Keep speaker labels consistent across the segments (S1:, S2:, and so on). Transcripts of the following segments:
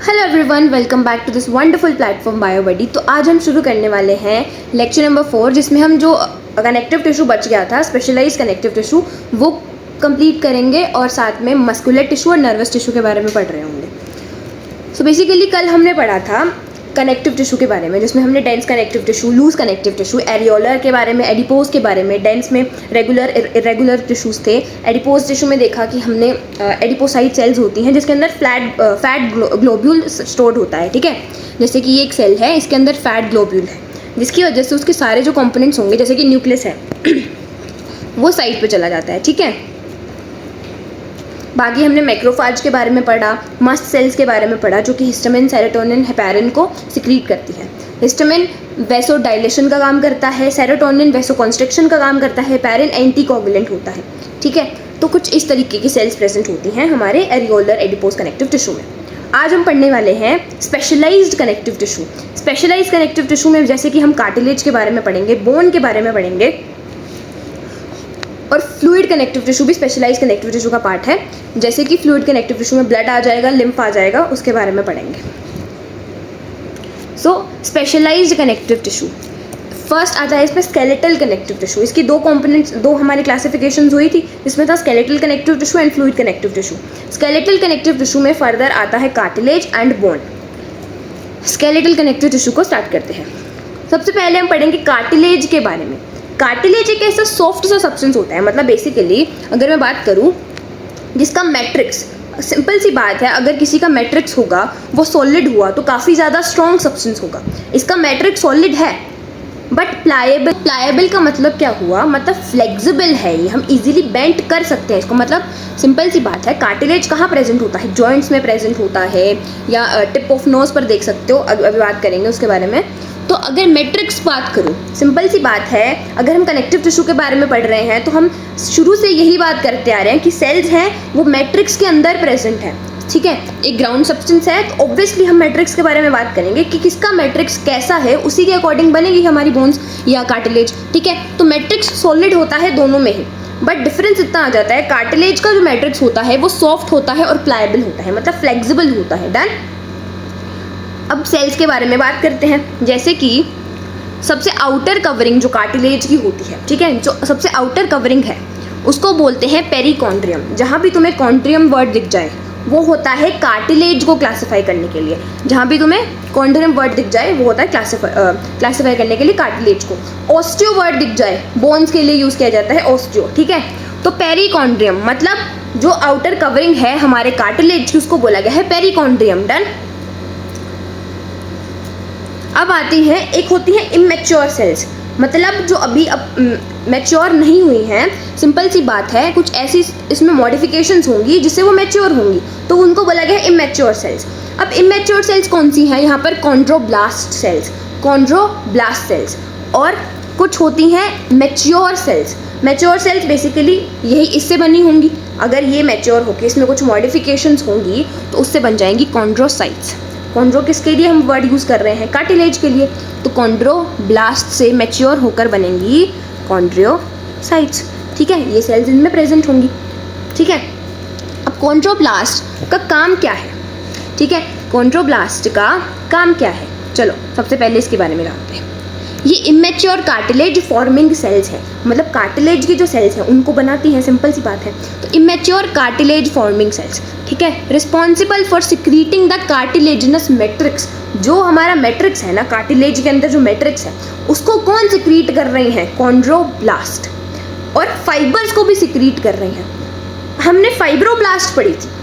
S1: Hello everyone, welcome back to this wonderful platform BioBuddy. तो आज हम शुरू करने वाले हैं लेक्चर नंबर 4, जिसमें हम जो कनेक्टिव टिश्यू बच गया था, स्पेशलाइज्ड कनेक्टिव टिश्यू, वो कंप्लीट करेंगे और साथ में मस्कुलर टिश्यू और नर्वस टिश्यू के बारे में पढ़ रहे होंगे। सो बेसिकली कल हमने पढ़ा था कनेक्टिव टिश्यू के बारे में, जिसमें हमने dense connective tissue, loose connective tissue, areolar के बारे में, एडिपोज के बारे में, डेंस में रेगुलर इरेगुलर टिश्यूज़ थे। एडिपोज टिश्यू में देखा कि हमने एडिपोसाइट सेल्स होती हैं जिसके अंदर फैट ग्लोब्यूल स्टोर्ड होता है। ठीक है, जैसे कि ये एक सेल है, इसके अंदर फैट ग्लोब्यूल है, जिसकी वजह से उसके सारे जो कंपोनेंट्स होंगे, जैसे कि न्यूक्लियस है वो साइड पे चला जाता है। ठीक है, बाकी हमने मैक्रोफाज के बारे में पढ़ा, मस्ट सेल्स के बारे में पढ़ा, जो कि हिस्टामिन, सेरोटोनिन, हेपेरिन को सिक्रीट करती है। हिस्टामिन वैसो डायलेशन का काम करता है, सेरोटोनिन वैसो कॉन्स्ट्रिक्शन का काम करता है, हेपेरिन एंटीकोगुलेंट होता है। ठीक है, तो कुछ इस तरीके की सेल्स प्रेजेंट होती हैं हमारे एरियोलर एडिपोज कनेक्टिव टिश्यू में। आज हम पढ़ने वाले हैं specialised connective tissue. Specialised connective tissue में जैसे कि हम कार्टिलेज के बारे में पढ़ेंगे, बोन के बारे में पढ़ेंगे, और फ्लूइड कनेक्टिव टिश्यू भी स्पेशलाइज्ड कनेक्टिव टिश्यू का पार्ट है। जैसे कि फ्लूइड कनेक्टिव टिश्यू में ब्लड आ जाएगा, लिम्फ आ जाएगा, उसके बारे में पढ़ेंगे। सो स्पेशलाइज्ड कनेक्टिव टिश्यू फर्स्ट आता है इसमें स्केलेटल कनेक्टिव टिश्यू। इसकी दो कंपोनेंट्स, दो हमारी क्लासिफिकेशंस हुई थी, इसमें था skeletal connective tissue and fluid connective tissue. Skeletal connective tissue में फर्दर आता है cartilage and bone. Skeletal connective tissue को स्टार्ट करते हैं। सबसे पहले हम पढ़ेंगे कार्टिलेज के बारे में। कार्टिलेज एक ऐसा सॉफ्ट सा सब्सटेंस होता है, मतलब बेसिकली अगर मैं बात करूँ जिसका मैट्रिक्स, सिंपल सी बात है, अगर किसी का मैट्रिक्स होगा वो सॉलिड हुआ तो काफ़ी ज़्यादा स्ट्रॉन्ग सब्सटेंस होगा। इसका मैट्रिक्स सॉलिड है बट प्लाएबल। प्लाएबल का मतलब क्या हुआ, मतलब फ्लेक्सिबल है, ये हम इजीली बेंड कर सकते हैं इसको। मतलब सिंपल सी बात है, कार्टिलेज कहाँ प्रेजेंट होता है, जॉइंट्स में प्रेजेंट होता है, या टिप ऑफ नोज पर देख सकते हो, अभी बात करेंगे उसके बारे में। तो अगर मैट्रिक्स बात करूँ, सिंपल सी बात है, अगर हम कनेक्टिव टिश्यू के बारे में पढ़ रहे हैं तो हम शुरू से यही बात करते आ रहे हैं कि सेल्स हैं वो मैट्रिक्स के अंदर प्रेजेंट है। ठीक है, एक ग्राउंड सब्सटेंस है, तो ऑब्वियसली हम मैट्रिक्स के बारे में बात करेंगे कि किसका मैट्रिक्स कैसा है, उसी के अकॉर्डिंग बनेगी हमारी बोन्स या कार्टिलेज। ठीक है, तो मैट्रिक्स सॉलिड होता है दोनों में ही, बट डिफरेंस इतना आ जाता है, कार्टिलेज का जो मैट्रिक्स होता है वो सॉफ्ट होता है और प्लाएबल होता है, मतलब फ्लेक्सिबल होता है। डन। अब सेल्स के बारे में बात करते हैं। जैसे कि सबसे आउटर कवरिंग जो कार्टिलेज की होती है, ठीक है, जो सबसे आउटर कवरिंग है उसको बोलते हैं पेरिकॉन्ड्रियम। जहाँ भी तुम्हें कॉन्ड्रियम वर्ड दिख जाए वो होता है कार्टिलेज को क्लासिफाई करने के लिए। जहाँ भी तुम्हें कॉन्ड्रियम वर्ड दिख जाए वो होता है क्लासिफाई करने के लिए कार्टिलेज को। ऑस्टियो वर्ड दिख जाए, बोन्स के लिए यूज़ किया जाता है ऑस्टियो। ठीक है, तो पेरिकॉन्ड्रियम मतलब जो आउटर कवरिंग है हमारे कार्टिलेज की, उसको बोला गया है पेरिकॉन्ड्रियम। डन। अब आती है, एक होती है इमेच्योर सेल्स, मतलब जो अभी मैच्योर नहीं हुई हैं। सिंपल सी बात है, कुछ ऐसी इसमें मॉडिफिकेशंस होंगी जिससे वो मैच्योर होंगी, तो उनको बोला गया है इमेच्योर सेल्स। अब इमेच्योर सेल्स कौन सी हैं, यहाँ पर कॉन्ड्रोब्लास्ट सेल्स, कॉन्ड्रोब्लास्ट सेल्स, और कुछ होती हैं mature cells. Mature cells basically यही इससे बनी होंगी, अगर ये मैच्योर होकर इसमें कुछ मॉडिफिकेशंस होंगी तो उससे बन जाएंगी कॉन्ड्रोसाइट्स। कॉन्ड्रो किसके लिए हम वर्ड यूज़ कर रहे हैं, कार्टिलेज के लिए, तो कॉन्ड्रोब्लास्ट से मैच्योर होकर बनेंगी कॉन्ड्रोसाइट्स। ठीक है, ये सेल्स इनमें प्रेजेंट होंगी। ठीक है, अब कॉन्ड्रोब्लास्ट का काम क्या है, ठीक है, कॉन्ड्रोब्लास्ट का काम क्या है, चलो सबसे पहले इसके बारे में जानते हैं। ये इमेच्योर कार्टिलेज फॉर्मिंग सेल्स है, मतलब कार्टिलेज की जो सेल्स हैं उनको बनाती हैं, सिंपल सी बात है। तो इमेच्योर कार्टिलेज फॉर्मिंग सेल्स, ठीक है, responsible for secreting the cartilaginous matrix. जो हमारा मैट्रिक्स है ना, कार्टिलेज के अंदर जो मैट्रिक्स है उसको कौन सिक्रीट कर रही हैं, कॉन्ड्रोब्लास्ट, और फाइबर्स को भी सिक्रीट कर रही हैं। हमने फाइब्रोब्लास्ट पढ़ी थी,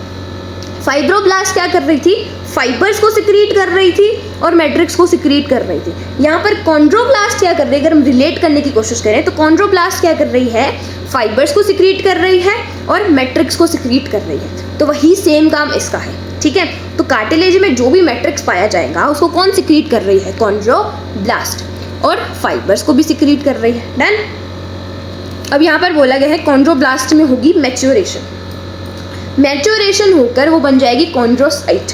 S1: फाइब्रोब्लास्ट क्या कर रही थी, फाइबर्स को सिक्रीट कर रही थी और मैट्रिक्स को सिक्रीट कर रही थी। यहाँ पर कॉन्ड्रोब्लास्ट क्या कर रही है, अगर हम रिलेट करने की कोशिश करें तो कॉन्ड्रोब्लास्ट क्या कर रही है, फाइबर्स को सिक्रीट कर रही है और मैट्रिक्स को सिक्रीट कर रही है, तो वही सेम काम इसका है। ठीक है, तो कार्टिलेज में जो भी मैट्रिक्स पाया जाएगा उसको कौन सिक्रीट कर रही है, कॉन्ड्रोब्लास्ट, और फाइबर्स को भी सिक्रीट कर रही है। डन। अब यहाँ पर बोला गया है कॉन्ड्रोब्लास्ट में होगी मैच्योरेशन, मैच्योरेशन होकर वो बन जाएगी कॉन्ड्रोसाइट।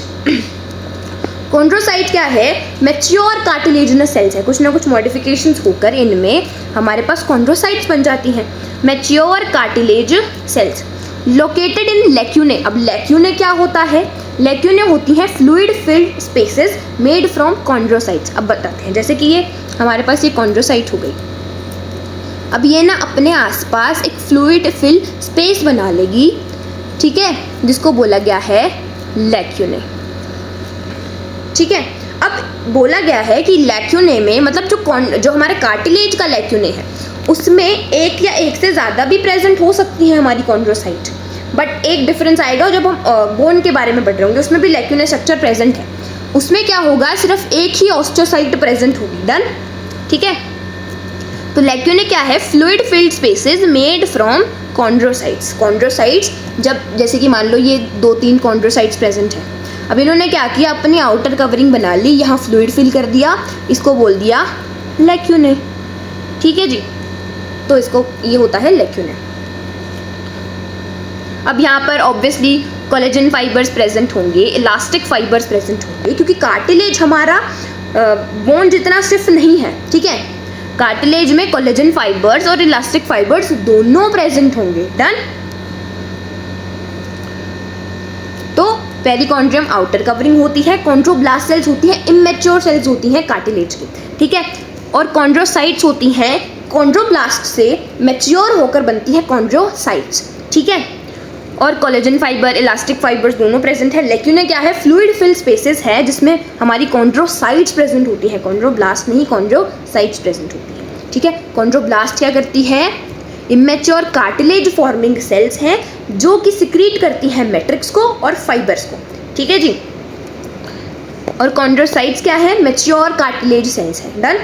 S1: कॉन्ड्रोसाइट क्या है, मैच्योर कार्टिलेजिनस सेल्स है, कुछ ना कुछ मॉडिफिकेशंस होकर इनमें हमारे पास कॉन्ड्रोसाइट्स बन जाती हैं, mature cartilage cells. Located in lacunae. अब लेक्यूने क्या होता है, लैक्यूने होती हैं fluid filled spaces made from chondrocytes. अब बताते हैं, जैसे कि ये हमारे पास ये कॉन्ड्रोसाइट हो गई, अब ये ना अपने आसपास एक फ्लूइड फिल स्पेस बना लेगी, ठीक है, जिसको बोला गया है लैक्यूने। ठीक है, अब बोला गया है कि लैक्यूने में मतलब जो हमारे कार्टिलेज का लैक्यूने है उसमें एक या एक से ज़्यादा भी प्रेजेंट हो सकती है हमारी कॉन्ड्रोसाइट, बट एक डिफरेंस आएगा जब हम बोन के बारे में पढ़ रहे होंगे, उसमें भी लैक्यूने स्ट्रक्चर प्रेजेंट है, उसमें क्या होगा, सिर्फ एक ही ऑस्टियोसाइट प्रेजेंट होगी। डन, ठीक है। तो लैक्यूने क्या है, fluid filled spaces made from chondrocytes. Chondrocytes जब जैसे कि मान लो ये 2-3 कॉन्ड्रोसाइट्स प्रेजेंट है, अब इन्होंने क्या किया, अपनी आउटर कवरिंग बना ली, यहाँ फ्लूइड फिल कर दिया, इसको बोल दिया लैक्यूने। ठीक है जी, तो इसको ये होता है लैक्यूने। अब यहाँ पर ऑब्वियसली कोलेजन फाइबर्स प्रेजेंट होंगे, इलास्टिक फाइबर्स प्रेजेंट होंगे, क्योंकि कार्टिलेज हमारा बोन जितना स्टिफ नहीं है। ठीक है, कार्टिलेज में कोलेजन फाइबर्स और इलास्टिक फाइबर्स दोनों प्रेजेंट होंगे। डन। तो पेरिकॉन्ड्रियम आउटर कवरिंग होती है, कॉन्ड्रोब्लास्ट सेल्स होती है, इमेच्योर सेल्स होती हैं कार्टिलेज की। ठीक है, और कॉन्ड्रोसाइट्स होती हैं, कॉन्ड्रोब्लास्ट से मैच्योर होकर बनती है कॉन्ड्रोसाइट्स। ठीक है, और कोलेजन फाइबर, इलास्टिक फाइबर्स दोनों प्रेजेंट है। लैक्यूने क्या है, फ्लूइड फिल स्पेसेस है जिसमें हमारी कॉन्ड्रोसाइट्स प्रेजेंट होती है, कॉन्ड्रोब्लास्ट नहीं, कॉन्ड्रोसाइट्स प्रेजेंट होती है। ठीक है, कॉन्ड्रोब्लास्ट क्या करती है, इमेच्योर कार्टिलेज फॉर्मिंग सेल्स हैं जो कि सिक्रीट करती हैं मैट्रिक्स को और फाइबर्स को। ठीक है जी, और कॉन्ड्रोसाइट्स क्या है, मैच्योर कार्टिलेज सेल्स है। डन।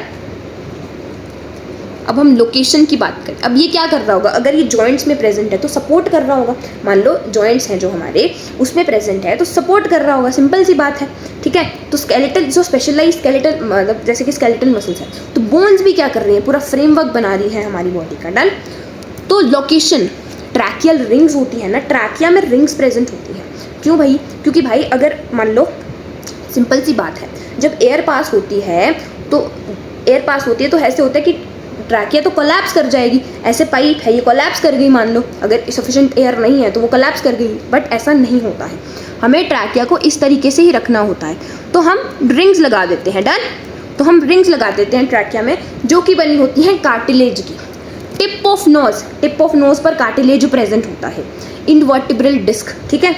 S1: अब हम लोकेशन की बात करें, अब ये क्या कर रहा होगा, अगर ये जॉइंट्स में प्रेजेंट है तो सपोर्ट कर रहा होगा, मान लो जॉइंट्स हैं जो हमारे उसमें प्रेजेंट है तो सपोर्ट कर रहा होगा, सिंपल सी बात है। ठीक है, तो स्केलेटल जो स्पेशलाइज स्केलेटल मतलब जैसे कि स्केलेटल मसल्स है, तो बोन्स भी क्या कर रही हैं, पूरा फ्रेमवर्क बना रही है हमारी बॉडी का। डन। तो लोकेशन, ट्रैकियल रिंग्स होती है ना, ट्रैकिया में रिंग्स प्रेजेंट होती हैं। क्यों भाई, क्योंकि भाई अगर मान लो सिंपल सी बात है, जब एयर पास होती है तो ऐसे होता है कि ट्रैकिया तो कोलैप्स कर जाएगी, ऐसे पाइप है ये कोलैप्स कर गई, मान लो अगर सफिशिएंट एयर नहीं है तो वो कोलैप्स कर गई, बट ऐसा नहीं होता है, हमें ट्रैकिया को इस तरीके से ही रखना होता है, तो हम रिंग्स लगा देते हैं। डन। तो हम रिंग्स लगा देते हैं ट्रैकिया में जो कि बनी होती हैं कार्टिलेज की। टिप ऑफ नोज पर कार्टिलेज प्रेजेंट होता है। इनवर्टिब्रल डिस्क, ठीक है।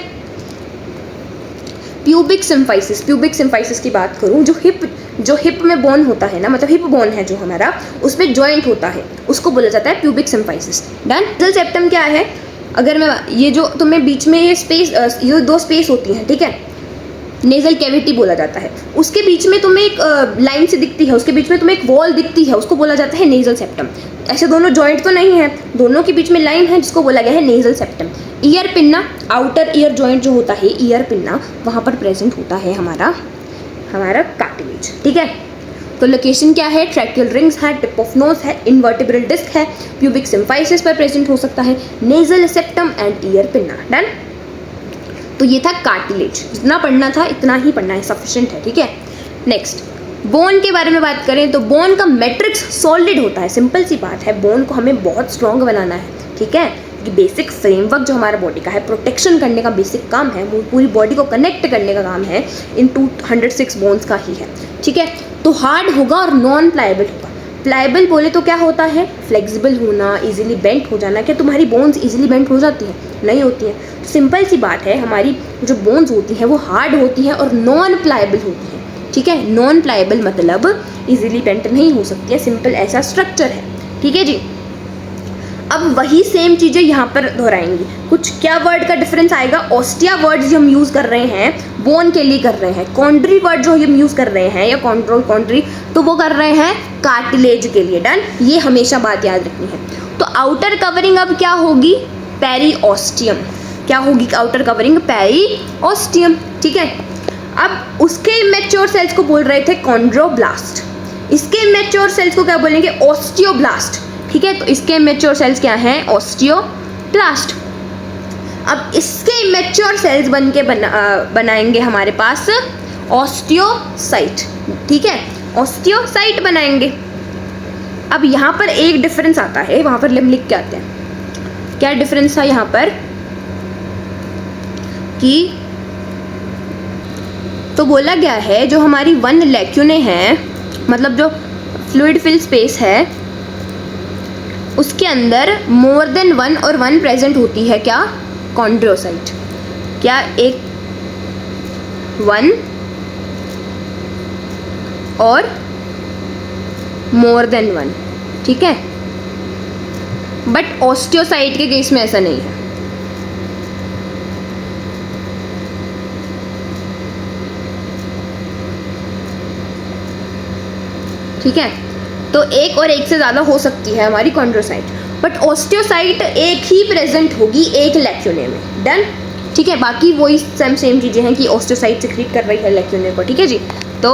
S1: प्यूबिक सिम्फाइसिस की बात करूं, जो हिप में बोन होता है ना, मतलब हिप बोन है जो हमारा, उसमें जॉइंट होता है, उसको बोला जाता है pubic symphysis. Done. Nasal septum क्या है, अगर मैं ये जो तुम्हें बीच में ये स्पेस, ये 2 स्पेस होती हैं, ठीक है, नेजल कैविटी बोला जाता है, उसके बीच में तुम्हें एक लाइन से दिखती है, उसके बीच में तुम्हें एक वॉल दिखती है, उसको बोला जाता है नेजल सेप्टम। ऐसे दोनों जॉइंट तो नहीं है, दोनों के बीच में लाइन है जिसको बोला गया है nasal septum. Ear pinna, outer ear joint जो होता है ईयर पिन्ना, वहाँ पर प्रेजेंट होता है हमारा कार्टिलेज। ठीक है, तो लोकेशन क्या है, ट्रैकियल रिंग्स है, टिप ऑफ नोज है, इनवर्टिब्रल डिस्क है, प्यूबिक सिम्फाइसिस पर प्रेजेंट हो सकता है, nasal septum and ear pinna. Done. तो ये था कार्टिलेज, जितना पढ़ना था इतना ही पढ़ना है, सफिशिएंट है। ठीक है, नेक्स्ट बोन के बारे में बात करें तो बोन का मैट्रिक्स सॉलिड होता है, सिंपल सी बात है, बोन को हमें बहुत स्ट्रॉन्ग बनाना है। ठीक है, कि बेसिक फ्रेमवर्क जो हमारा बॉडी का है, प्रोटेक्शन करने का बेसिक काम है, वो पूरी बॉडी को कनेक्ट करने का काम है, इन 206 बोन्स का ही है। ठीक है, तो हार्ड होगा और नॉन प्लायबल होगा। प्लायबल बोले तो क्या होता है, फ्लेक्सिबल होना, इजीली बेंट हो जाना। क्या तुम्हारी बोन्स इजीली बेंट हो जाती हैं? नहीं होती हैं। तो सिंपल सी बात है, हमारी जो बोन्स होती हैं वो हार्ड होती हैं और नॉन प्लायबल होती हैं। ठीक है, नॉन प्लायबल मतलब इजीली बेंट नहीं हो सकती है, सिंपल ऐसा स्ट्रक्चर है। ठीक है जी, अब वही सेम चीज़ें यहाँ पर दोहराएंगी। कुछ क्या वर्ड का डिफरेंस आएगा, ऑस्टिया वर्ड जो हम यूज़ कर रहे हैं बोन के लिए कर रहे हैं, कॉन्ड्री वर्ड जो हम यूज़ कर रहे हैं या कॉन्ड्री तो वो कर रहे हैं कार्टिलेज के लिए। डन, ये हमेशा बात याद रखनी है। तो आउटर कवरिंग अब क्या होगी, पेरीओस्टियम। क्या होगी आउटर कवरिंग, पेरीओस्टियम। ठीक है, अब उसके इमेच्योर सेल्स को बोल रहे थे कॉन्ड्रोब्लास्ट, इसके इमेच्योर सेल्स को क्या बोलेंगे, ऑस्टियोब्लास्ट। ठीक है, तो इसके इमेच्योर सेल्स क्या हैं, ऑस्टियोब्लास्ट। अब इसके इमेच्योर सेल्स बन के बनाएंगे हमारे पास ऑस्टियोसाइट। ठीक है, ऑस्टियोसाइट बनाएंगे। अब यहाँ पर एक डिफरेंस आता है, वहाँ पर लिख के आते हैं। क्या डिफरेंस था यहाँ पर कि तो बोला गया है जो हमारी 1 लैक्यूने हैं, मतलब जो फ्लूइड फिल स्पेस है उसके अंदर मोर देन 1 और 1 प्रेजेंट होती है क्या, कॉन्ड्रोसाइट। क्या एक 1 और मोर देन 1, ठीक है। बट ऑस्टियोसाइट के केस में ऐसा नहीं है। ठीक है, तो एक और एक से ज़्यादा हो सकती है हमारी कॉन्ड्रोसाइट, बट ऑस्टियोसाइट एक ही प्रेजेंट होगी एक लैक्यूने में। डन, ठीक है। बाकी वही सेम चीज़ें हैं कि ऑस्टियोसाइट सिक्रीट कर रही है लैक्यूने को, ठीक है जी। तो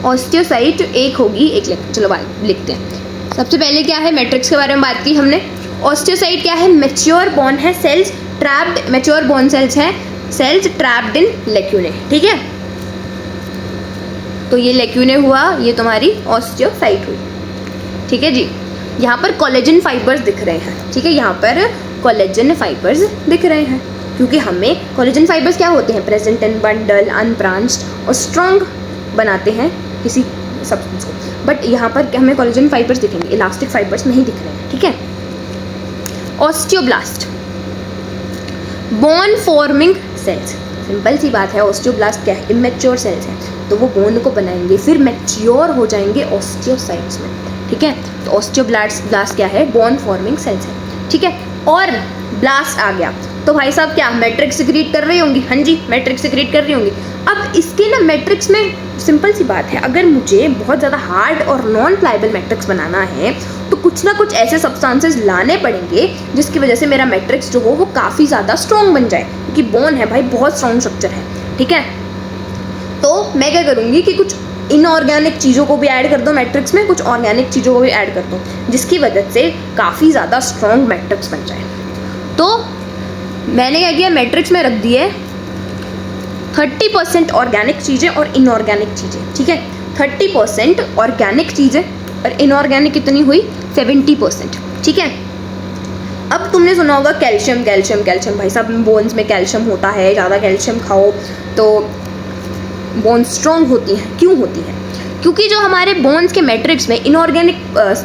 S1: ऑस्टियोसाइट एक होगी एक चलो बात लिखते हैं। सबसे पहले क्या है, मैट्रिक्स के बारे में बात की हमने। ऑस्टियोसाइट क्या है, मैच्योर बोन है, cells trapped, mature bone cells है, सेल्स ट्रैप्ड इन लैक्यूने, ठीक है। तो ये लैक्यूने हुआ, ये तुम्हारी ऑस्टियोसाइट हुई, ठीक है जी। यहाँ पर कोलेजन फाइबर्स दिख रहे हैं, ठीक है, यहाँ पर कोलेजन फाइबर्स दिख रहे हैं, क्योंकि हमें कोलेजन फाइबर्स क्या होते हैं, प्रेजेंट इन बंडल, अनब्रांच्ड और स्ट्रॉन्ग बनाते हैं किसी सब्सटेंस को। बट यहाँ पर हमें कोलेजन फाइबर्स दिखेंगे, इलास्टिक फाइबर्स नहीं दिख रहे हैं, ठीक है। Osteoblast, bone forming cells, simple सी बात है। ऑस्टियोब्लास्ट क्या है, इमेच्योर सेल्स हैं, तो वो बोन को बनाएंगे, फिर मैच्योर हो जाएंगे ऑस्टियोसाइट्स में, ठीक है। तो ऑस्टियोब्लास्ट क्या है, बोन फॉर्मिंग सेल्स है, ठीक है। और ब्लास्ट आ गया तो भाई साहब क्या मैट्रिक्स सिक्रीट कर रही होंगी, हाँ जी मैट्रिक्स सिक्रीट कर रही होंगी। अब इसके ना मैट्रिक्स में सिंपल सी बात है, अगर मुझे बहुत ज़्यादा हार्ड और नॉन प्लाइबल मैट्रिक्स बनाना है तो कुछ ना कुछ ऐसे सब्सटेंसेस लाने पड़ेंगे जिसकी वजह से मेरा मैट्रिक्स जो हो वो काफ़ी ज़्यादा स्ट्रॉन्ग बन जाए, क्योंकि बोन है भाई बहुत स्ट्रॉन्ग स्ट्रक्चर है, ठीक है। तो मैं क्या करूँगी कि कुछ इनऑर्गेनिक चीज़ों को भी ऐड कर दो मैट्रिक्स में, कुछ ऑर्गेनिक चीज़ों को भी ऐड कर दो, जिसकी वजह से काफ़ी ज़्यादा स्ट्रॉन्ग मैट्रिक्स बन जाए। तो मैंने क्या किया, मैट्रिक्स में रख दिए 30% ऑर्गेनिक चीज़ें और इनऑर्गेनिक चीज़ें, ठीक है। 30% ऑर्गेनिक चीज़ें और इनऑर्गेनिक कितनी हुई, 70%, ठीक है। अब तुमने सुना होगा कैल्शियम कैल्शियम कैल्शियम, भाई साहब बोन्स में कैल्शियम होता है, ज़्यादा कैल्शियम खाओ तो बोन्स स्ट्रॉन्ग होती हैं। क्यों होती हैं, क्योंकि जो हमारे बोन्स के मैट्रिक्स में इनऑर्गेनिक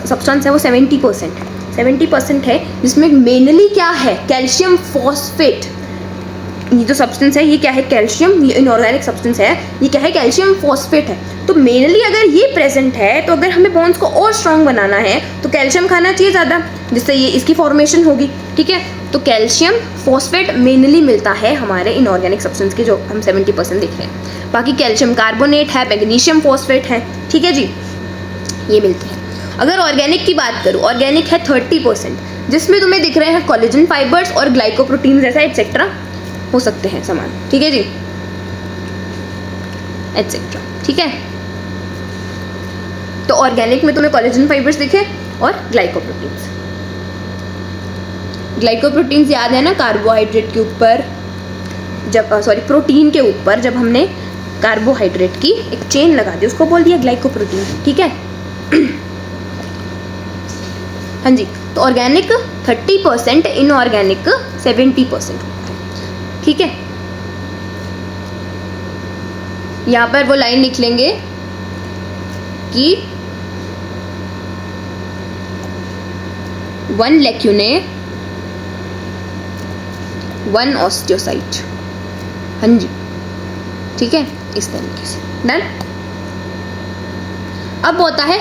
S1: सब्सटेंस है वो 70% है, जिसमें मेनली क्या है, कैल्शियम फॉस्फेट। ये जो सब्सटेंस है ये क्या है, कैल्शियम, ये इनऑर्गेनिक सब्सटेंस है, ये क्या है, कैल्शियम फॉस्फेट है। तो मेनली अगर ये प्रेजेंट है तो अगर हमें बोन्स को और स्ट्रॉन्ग बनाना है तो कैल्शियम खाना चाहिए ज़्यादा, जिससे ये इसकी फॉर्मेशन होगी, ठीक है। तो कैल्शियम फॉस्फेट मेनली मिलता है हमारे इनऑर्गेनिक सब्सटेंस के, जो हम 70% देख रहे हैं। बाकी कैल्शियम कार्बोनेट है, मैग्नीशियम फॉस्फेट है, ठीक है जी, ये मिलते हैं। अगर ऑर्गेनिक की बात करूँ, ऑर्गेनिक है 30%, जिसमें तुम्हें दिख रहे हैं कोलेजन फाइबर्स और ग्लाइकोप्रोटीन जैसा एटसेट्रा हो सकते हैं सामान, ठीक है जी, एटसेट्रा, ठीक है। तो ऑर्गेनिक में तुम्हें कोलेजन फाइबर्स दिखे और ग्लाइकोप्रोटीन्स। ग्लाइकोप्रोटीन्स याद है ना, कार्बोहाइड्रेट के ऊपर जब प्रोटीन के ऊपर जब हमने कार्बोहाइड्रेट की एक चेन लगा दी उसको बोल दिया ग्लाइकोप्रोटीन, ठीक है। हाँ जी, तो ऑर्गेनिक 30%, इनऑर्गेनिक 70% होता है, ठीक है। यहाँ पर वो लाइन लिख लेंगे कि 1 लैक्यूने 1 ऑस्टियोसाइट, हाँ जी, ठीक है, इस तरीके से। डन। अब होता है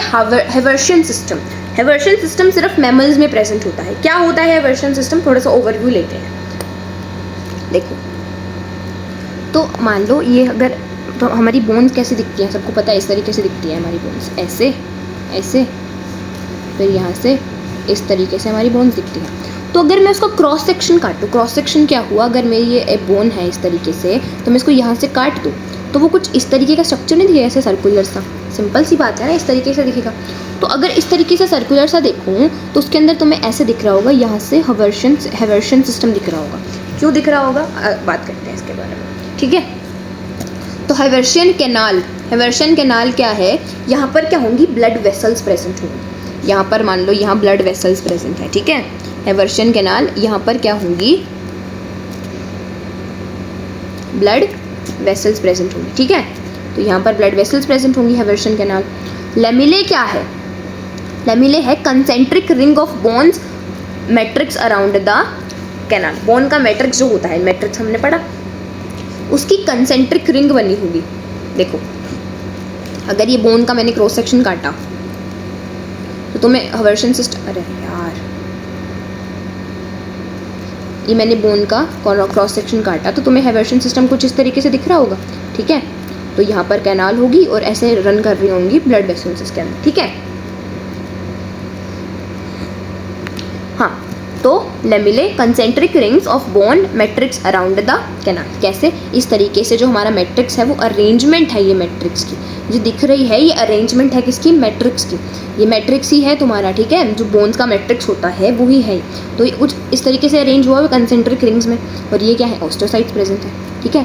S1: हेवर्शियन सिस्टम। हेवर्शियन सिस्टम सिर्फ मैमल्स में प्रेजेंट होता है। क्या होता है हेवर्शियन सिस्टम, थोड़ा सा ओवरव्यू लेते हैं। देखो, तो मान लो ये अगर, तो हमारी बोन्स कैसे दिखती हैं, सबको पता है इस तरीके से दिखती है हमारी बोन्स, ऐसे ऐसे, फिर यहाँ से इस तरीके से हमारी बोन्स दिखती है। तो अगर मैं उसका क्रॉस सेक्शन काटूँ, क्रॉस सेक्शन क्या हुआ, अगर मेरी ये बोन है इस तरीके से, तो मैं इसको यहाँ से काट दूँ तो वो कुछ इस तरीके का स्ट्रक्चर नहीं दिखेगा, ऐसे सर्कुलर सा, सिंपल सी बात है ना, इस तरीके से दिखेगा। तो अगर इस तरीके से सर्कुलर सा देखूँ तो उसके अंदर तुम्हें ऐसे दिख रहा होगा, यहाँ से हेवर्शियन सिस्टम दिख रहा होगा। क्यों दिख रहा होगा, बात करते हैं इसके बारे में, ठीक है। तो हेवर्शियन कैनाल क्या है, यहाँ पर क्या होंगी, ब्लड वेसल्स प्रेजेंट होंगी। यहाँ पर मान लो यहाँ ब्लड वेसल्स प्रेजेंट है, ठीक है। हेवर्शियन कैनाल, यहाँ पर क्या होंगी, ब्लड वेसल्स प्रेजेंट होंगी, ठीक है। तो यहाँ पर ब्लड वेसल्स प्रेजेंट होंगी हेवरशन कैनाल। लेमिले क्या है? लेमिले है concentric ring of bones matrix around the canal. Bone का मैट्रिक्स जो होता है, मैट्रिक्स हमने पढ़ा, उसकी कंसेंट्रिक रिंग बनी होगी। देखो अगर ये बोन का मैंने क्रॉस सेक्शन काटा तो तुम्हें हवर्शन सिस्टम, अरे यार ये मैंने बोन का क्रॉस सेक्शन काटा तो तुम्हें हवर्शन सिस्टम कुछ इस तरीके से दिख रहा होगा, ठीक है। तो यहाँ पर कैनाल होगी और ऐसे रन कर रही होंगी ब्लड वेसल्स इसके अंदर, ठीक है। हाँ, तो lamellae concentric rings of bone matrix around the canal. कैसे? इस तरीके से जो हमारा मैट्रिक्स है वो अरेंजमेंट है, ये मैट्रिक्स की जो दिख रही है ये अरेंजमेंट है किसकी? मैट्रिक्स की। ये मैट्रिक्स ही है तुम्हारा, ठीक है। जो बोन्स का मैट्रिक्स होता है वो ही है। तो ये कुछ इस तरीके से अरेंज हुआ है कंसेंट्रिक रिंग्स में, और ये क्या है? ऑस्टोसाइट्स प्रेजेंट है, ठीक है।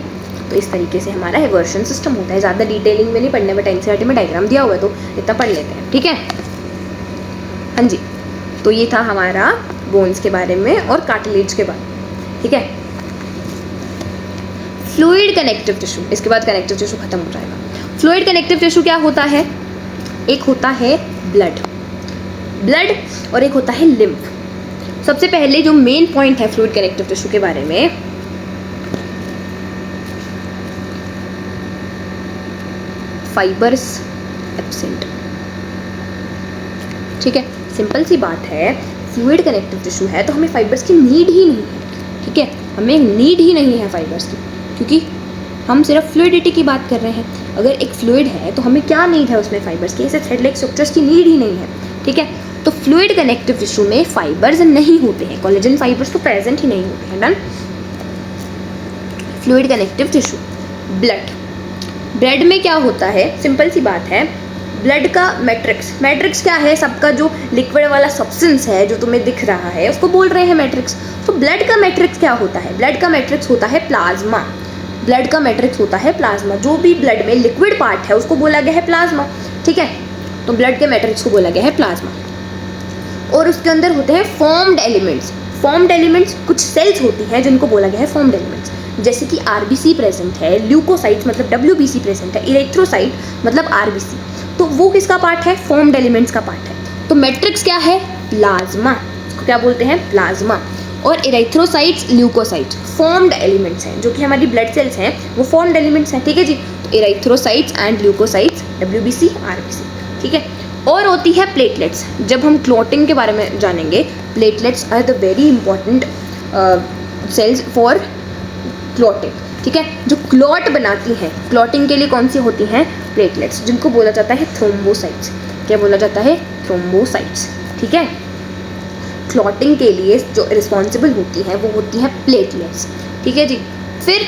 S1: तो इस तरीके से हमारा हेवरशन सिस्टम होता है। ज़्यादा डिटेलिंग में नहीं पढ़ने, बट एनसीईआरटी में डायग्राम दिया हुआ है तो इतना पढ़ लेते हैं, ठीक है। हाँ जी, तो ये था हमारा बोन्स के बारे में और कार्टिलेज के बारे में, ठीक है। फ्लूइड कनेक्टिव टिश्यू, इसके बाद कनेक्टिव टिश्यू खत्म हो जाएगा। फ्लूइड कनेक्टिव टिश्यू क्या होता है? एक होता है ब्लड और एक होता है लिम्फ। सबसे पहले जो मेन पॉइंट है फ्लूइड कनेक्टिव टिश्यू के बारे में, फाइबर्स एब्सेंट, ठीक है। सिंपल सी बात है, फ्लूइड कनेक्टिव टिश्यू है तो हमें फाइबर्स की नीड ही नहीं है, ठीक है। हमें नीड ही नहीं है फाइबर्स की, क्योंकि हम सिर्फ फ्लूइडिटी की बात कर रहे हैं। अगर एक फ्लूइड है तो हमें क्या नीड है उसमें? फाइबर्स की। ऐसे थ्रेड लाइक स्ट्रक्चर्स की नीड ही नहीं है, ठीक है। तो फ्लूइड कनेक्टिव टिश्यू में फाइबर्स नहीं होते हैं, कोलेजन फाइबर्स तो प्रेजेंट ही नहीं होते हैं। Done. Fluid connective tissue. Blood में क्या होता है? सिंपल सी बात है, ब्लड का मैट्रिक्स क्या है? सबका जो लिक्विड वाला सब्सटेंस है जो तुम्हें दिख रहा है उसको बोल रहे हैं मैट्रिक्स। तो ब्लड का मैट्रिक्स क्या होता है? ब्लड का मैट्रिक्स होता है प्लाज्मा। ब्लड का मैट्रिक्स होता है प्लाज्मा। जो भी ब्लड में लिक्विड पार्ट है उसको बोला गया है प्लाज्मा, ठीक है। तो ब्लड के मैट्रिक्स को बोला गया है प्लाज्मा। और उसके अंदर होते हैं फॉर्म्ड एलिमेंट्स। कुछ सेल्स होती हैं जिनको बोला गया है फॉर्म्ड एलिमेंट्स, जैसे कि आरबीसी प्रेजेंट है, ल्यूकोसाइट्स मतलब डब्ल्यूबीसी प्रेजेंट है, इरेथ्रोसाइट मतलब आरबीसी। तो वो किसका पार्ट है? फॉर्म्ड एलिमेंट्स का पार्ट है। तो मैट्रिक्स क्या है? प्लाज्मा। इसको क्या बोलते हैं? प्लाज्मा। और इरेथ्रोसाइट्स, ल्यूकोसाइट्स फॉर्म्ड एलिमेंट्स हैं, जो कि हमारी ब्लड सेल्स हैं वो फॉर्म्ड एलिमेंट्स हैं, ठीक है जी। तो erythrocytes and leucocytes, WBC, RBC, ठीक है। और होती है प्लेटलेट्स। जब हम क्लॉटिंग के बारे में जानेंगे, platelets are the very important cells for clotting, ठीक है। जो क्लॉट बनाती हैं, क्लॉटिंग के लिए कौन सी होती हैं? प्लेटलेट्स, जिनको बोला जाता है थ्रोम्बोसाइट्स। क्या बोला जाता है? थ्रोम्बोसाइट्स, ठीक है। क्लॉटिंग के लिए जो रिस्पॉन्सिबल होती हैं वो होती हैं प्लेटलेट्स, ठीक है जी। फिर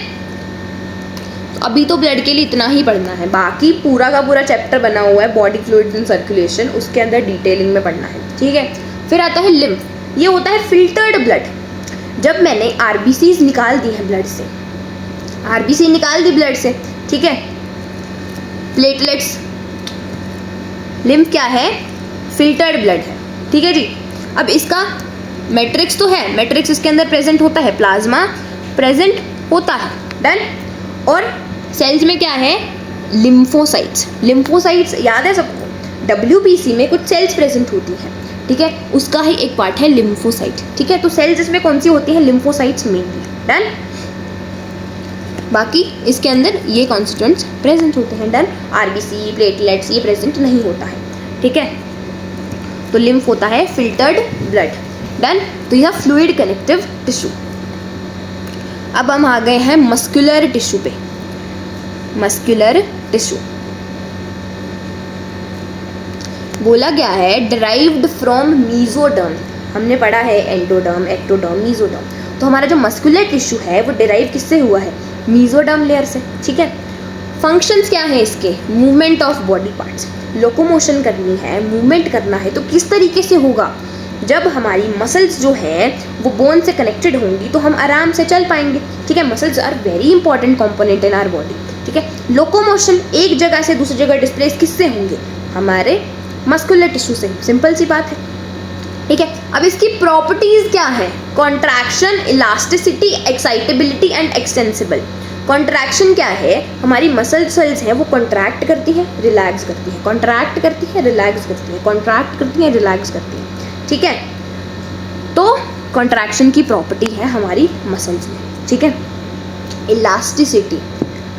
S1: अभी तो ब्लड के लिए इतना ही पढ़ना है, बाकी पूरा का पूरा चैप्टर बना हुआ है बॉडी फ्लूइड्स एंड सर्कुलेशन, उसके अंदर डिटेलिंग में पढ़ना है, ठीक है। फिर आता है लिम्फ। ये होता है फिल्टर्ड ब्लड। जब मैंने आरबीसीज निकाल दी है ब्लड से, आरबीसी निकाल दी ब्लड से, ठीक है। प्लेटलेट्स, लिम्फ क्या है? फिल्टर्ड ब्लड है, ठीक है जी। अब इसका मैट्रिक्स तो है, मैट्रिक्स इसके अंदर प्रेजेंट होता है, प्लाज्मा प्रेजेंट होता है, डन। और सेल्स में क्या है? लिम्फोसाइट्स। लिम्फोसाइट्स याद है सबको? डब्ल्यूबीसी में कुछ सेल्स प्रेजेंट होती हैं, ठीक है, उसका ही एक पार्ट है लिम्फोसाइट, ठीक है। तो सेल्स इसमें कौन सी होती हैं? Lymphocytes mainly, done. बाकी इसके अंदर ये कॉन्स्टिट्यूएंट्स प्रेजेंट होते हैं, डन। आरबीसी, प्लेटलेट्स ये प्रेजेंट नहीं होता है, ठीक है। तो लिम्फ होता है फिल्टर्ड ब्लड, डन। तो यह फ्लूइड कनेक्टिव टिश्यू। अब हम आ गए हैं मस्कुलर टिश्यू पे। मस्कुलर टिश्यू बोला गया है डिराइव्ड फ्रॉम मीजोडर्म। हमने पढ़ा है एंडोडर्म, एक्टोडर्म, मीजोडर्म। तो हमारा जो मस्कुलर टिश्यू है वो डिराइव किससे हुआ है? मीजोडर्म लेयर से, ठीक है। फंक्शंस क्या है इसके? Movement of body parts. Locomotion करनी है, मूवमेंट करना है तो किस तरीके से होगा? जब हमारी मसल्स जो है वो बोन से कनेक्टेड होंगी तो हम आराम से चल पाएंगे, ठीक है। Muscles are very important component in our body, ठीक है। लोकोमोशन एक जगह से दूसरी जगह डिस्प्लेस किससे होंगे? हमारे मस्कुलर टिश्यू से, सिंपल सी बात है, ठीक है। अब इसकी प्रॉपर्टीज क्या है? Contraction, elasticity, excitability and extensible. Contraction क्या है, हमारी मसल सेल्स हैं वो कॉन्ट्रैक्ट करती हैं, रिलैक्स करती हैं, कॉन्ट्रैक्ट करती है, रिलैक्स करती है, कॉन्ट्रैक्ट करती है, रिलैक्स करती है, ठीक है। तो कॉन्ट्रैक्शन की प्रॉपर्टी है हमारी मसल्स में, ठीक है। इलास्टिसिटी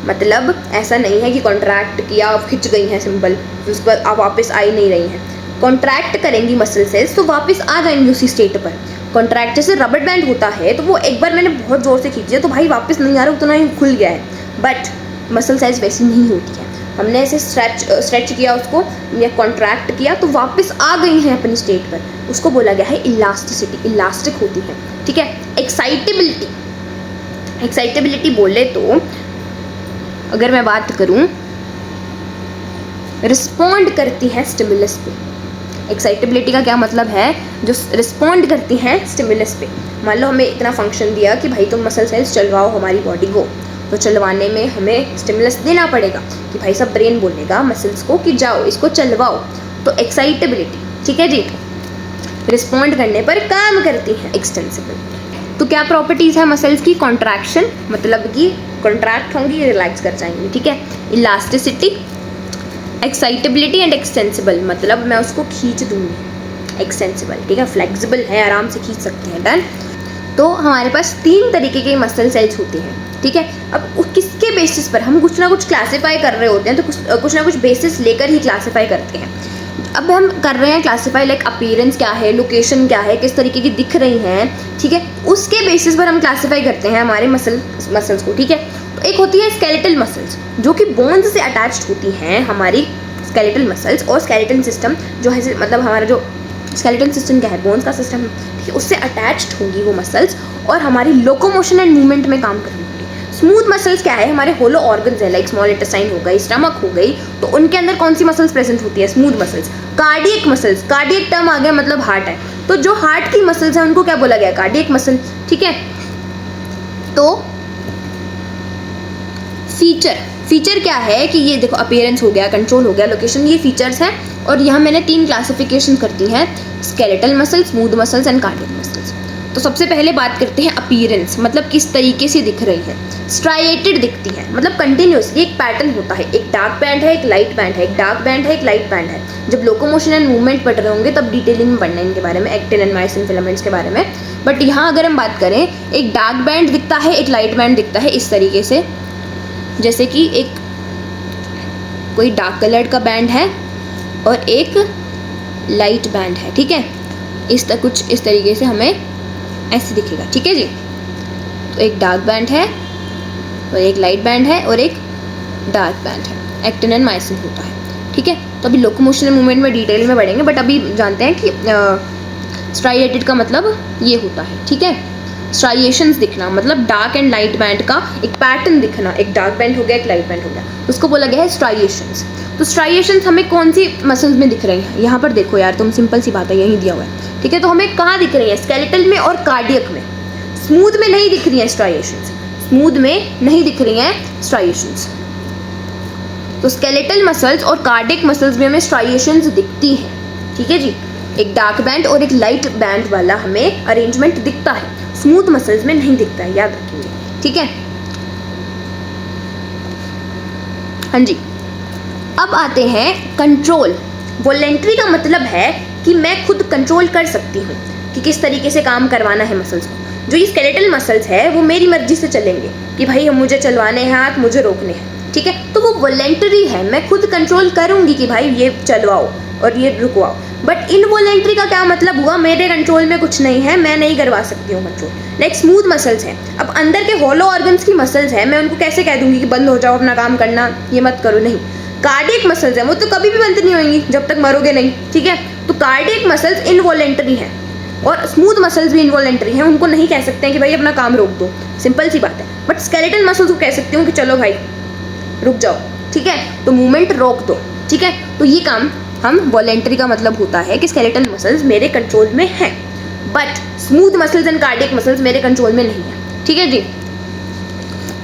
S1: मतलब ऐसा नहीं है कि कॉन्ट्रैक्ट किया अब खिंच गई हैं सिंपल, उस पर अब वापस आ ही नहीं रही हैं। कॉन्ट्रैक्ट करेंगी मसल सेल्स तो वापस आ जाएंगी उसी स्टेट पर। कॉन्ट्रैक्ट जैसे रबर बैंड होता है तो वो एक बार मैंने बहुत ज़ोर से खींच दिया तो भाई वापस नहीं आ रहा, उतना ही खुल गया है, बट मसल साइज वैसी नहीं होती है। हमने ऐसे स्ट्रेच किया उसको या कॉन्ट्रैक्ट किया तो वापस आ गई हैं अपनी स्टेट पर, उसको बोला गया है इलास्टिसिटी, इलास्टिक होती है, ठीक है। एक्साइटेबिलिटी, एक्साइटेबिलिटी बोले तो अगर मैं बात करूं, रिस्पॉन्ड करती है स्टिमुलस पे। एक्साइटेबिलिटी का क्या मतलब है, जो रिस्पॉन्ड करती हैं स्टिमुलस पे। मान लो हमें इतना फंक्शन दिया कि भाई तुम मसल सेल्स चलवाओ हमारी बॉडी को, तो चलवाने में हमें स्टिमुलस देना पड़ेगा कि भाई सब ब्रेन बोलेगा मसल्स को कि जाओ इसको चलवाओ, तो एक्साइटेबिलिटी, ठीक है जी, रिस्पॉन्ड करने पर काम करती है। एक्सटेंसिबल तो क्या प्रॉपर्टीज़ है मसल्स की, कॉन्ट्रैक्शन मतलब कि कॉन्ट्रैक्ट होंगी, रिलैक्स कर जाएंगी, ठीक है। इलास्टिसिटी, एक्साइटेबिलिटी एंड एक्सटेंसिबल मतलब मैं उसको खींच दूंगी, एक्सटेंसिबल, ठीक है, फ्लेक्सिबल है, आराम से खींच सकते हैं, डन। तो हमारे पास 3 तरीके के मसल सेल्स होते हैं, ठीक है। अब किसके बेसिस पर हम कुछ ना कुछ क्लासीफाई कर रहे होते हैं, तो कुछ ना कुछ बेसिस लेकर ही क्लासीफाई करते हैं। अब हम कर रहे हैं क्लासीफाई लाइक अपीयरेंस क्या है, लोकेशन क्या है, किस तरीके की दिख रही हैं, ठीक है, उसके बेसिस पर हम क्लासीफाई करते हैं हमारे मसल्स को, ठीक है। तो एक होती है स्केलेटल मसल्स जो कि बोन्स से अटैच्ड होती हैं, हमारी स्केलेटल मसल्स, और स्केलेटन सिस्टम जो है मतलब हमारा जो स्केलेटन सिस्टम क्या है, बोन्स का सिस्टम, ठीक है, उससे अटैच्ड होंगी वो मसल्स और हमारी लोकोमोशन एंड मूवमेंट में काम करेंगी। स्मूथ मसल्स क्या है, हमारे होलो ऑर्गन्स है लाइक स्मॉल इंटेस्टाइन हो गई, स्टमक हो गई, तो उनके अंदर कौन सी मसल्स प्रेजेंट होती है, smooth muscles. Cardiac muscles, cardiac term आ गया मतलब हार्ट है, तो जो हार्ट की मसल्स है उनको क्या बोला गया, कार्डियक मसल, ठीक है। तो फीचर क्या है कि ये देखो अपीयरेंस हो गया, कंट्रोल हो गया, लोकेशन, ये फीचर्स हैं। और यहाँ मैंने 3 क्लासिफिकेशन कर दी हैं, skeletal muscles, smooth muscles and cardiac muscles. तो सबसे पहले बात करते हैं अपीयरेंस मतलब किस तरीके से दिख रही है। स्ट्राइएटेड दिखती है मतलब कंटिन्यूसली एक पैटर्न होता है, एक डार्क बैंड है, एक लाइट बैंड है, एक डार्क बैंड है, एक लाइट बैंड है। जब लोकोमोशन एंड मूवमेंट पढ़ रहे होंगे तब डिटेलिंग में पढ़ना है इनके बारे में, एक्टिन एंड मायोसिन फिलामेंट्स के बारे में। बट यहाँ अगर हम बात करें, एक डार्क बैंड दिखता है, एक लाइट बैंड दिखता है, इस तरीके से, जैसे कि एक कोई डार्क कलर्ड का बैंड है और एक लाइट बैंड है, ठीक है, कुछ इस तरीके से हमें ऐसे दिखेगा, ठीक है जी। तो एक डार्क बैंड है और एक लाइट बैंड है और एक डार्क बैंड है, एक्टिन एंड मायोसिन होता है, ठीक है। तो अभी लोकोमोशन मूवमेंट में डिटेल में बढ़ेंगे, बट अभी जानते हैं कि स्ट्राइएटेड का मतलब ये होता है, ठीक है। स्ट्राइएशंस दिखना मतलब डार्क एंड लाइट बैंड का एक पैटर्न दिखना, एक डार्क बैंड हो गया, एक लाइट बैंड हो गया, उसको बोला गया है स्ट्राइएशंस। तो स्ट्राइएशंस हमें कौन सी मसल्स में दिख रही हैं, यहाँ पर देखो यार तुम, सिंपल सी बात है, यही दिया हुआ है, ठीक है। तो हमें कहाँ दिख रही है, स्केलेटल में और कार्डियक में। स्मूथ में नहीं दिख रही हैं स्ट्राइएशंस, स्मूथ में नहीं दिख रही हैं स्ट्राइएशंस। तो स्केलेटल मसल्स और कार्डियक मसल्स में हमें स्ट्राइएशंस दिखती हैं, ठीक है जी। एक डार्क बैंड और एक लाइट बैंड वाला हमें अरेंजमेंट दिखता है, स्मूथ मसल्स में नहीं दिखता है, याद रखेंगे, ठीक है। हाँ जी, अब आते हैं कंट्रोल। वॉलेंट्री का मतलब है कि मैं खुद कंट्रोल कर सकती हूँ कि किस तरीके से काम करवाना है मसल्स को। जो ये स्केलेटल मसल्स है वो मेरी मर्जी से चलेंगे कि भाई हम मुझे चलवाने हैं हाथ, मुझे रोकने हैं, ठीक है। तो वो वॉलेंटरी है, मैं खुद कंट्रोल करूँगी कि भाई ये चलवाओ और ये रुकवाओ। बट इनवॉलेंट्री का क्या मतलब हुआ, मेरे कंट्रोल में कुछ नहीं है, मैं नहीं करवा सकती हूँ कंट्रोल। लाइक स्मूथ मसल्स हैं, अब अंदर के होलो ऑर्गन्स की मसल्स हैं, मैं उनको कैसे कह दूंगी कि बंद हो जाओ अपना काम करना, ये मत करो, नहीं। कार्डियक मसल्स हैं, वो तो कभी भी बंद नहीं होंगी जब तक मरोगे नहीं, ठीक है। तो कार्डियक मसल्स इनवॉलेंटरी हैं और स्मूथ मसल्स भी इनवॉलेंटरी हैं, उनको नहीं कह सकते हैं कि भाई अपना काम रोक दो, सिंपल सी बात है। बट स्केलेटल मसल्स को कह सकती हूँ कि चलो भाई रुक जाओ, ठीक है, तो मूवमेंट रोक दो, ठीक है। तो ये काम हम वॉलेंटरी का मतलब होता है कि स्केलेटल मसल्स मेरे कंट्रोल में हैं, but smooth muscles and cardiac muscles मेरे कंट्रोल में नहीं है, ठीक है जी।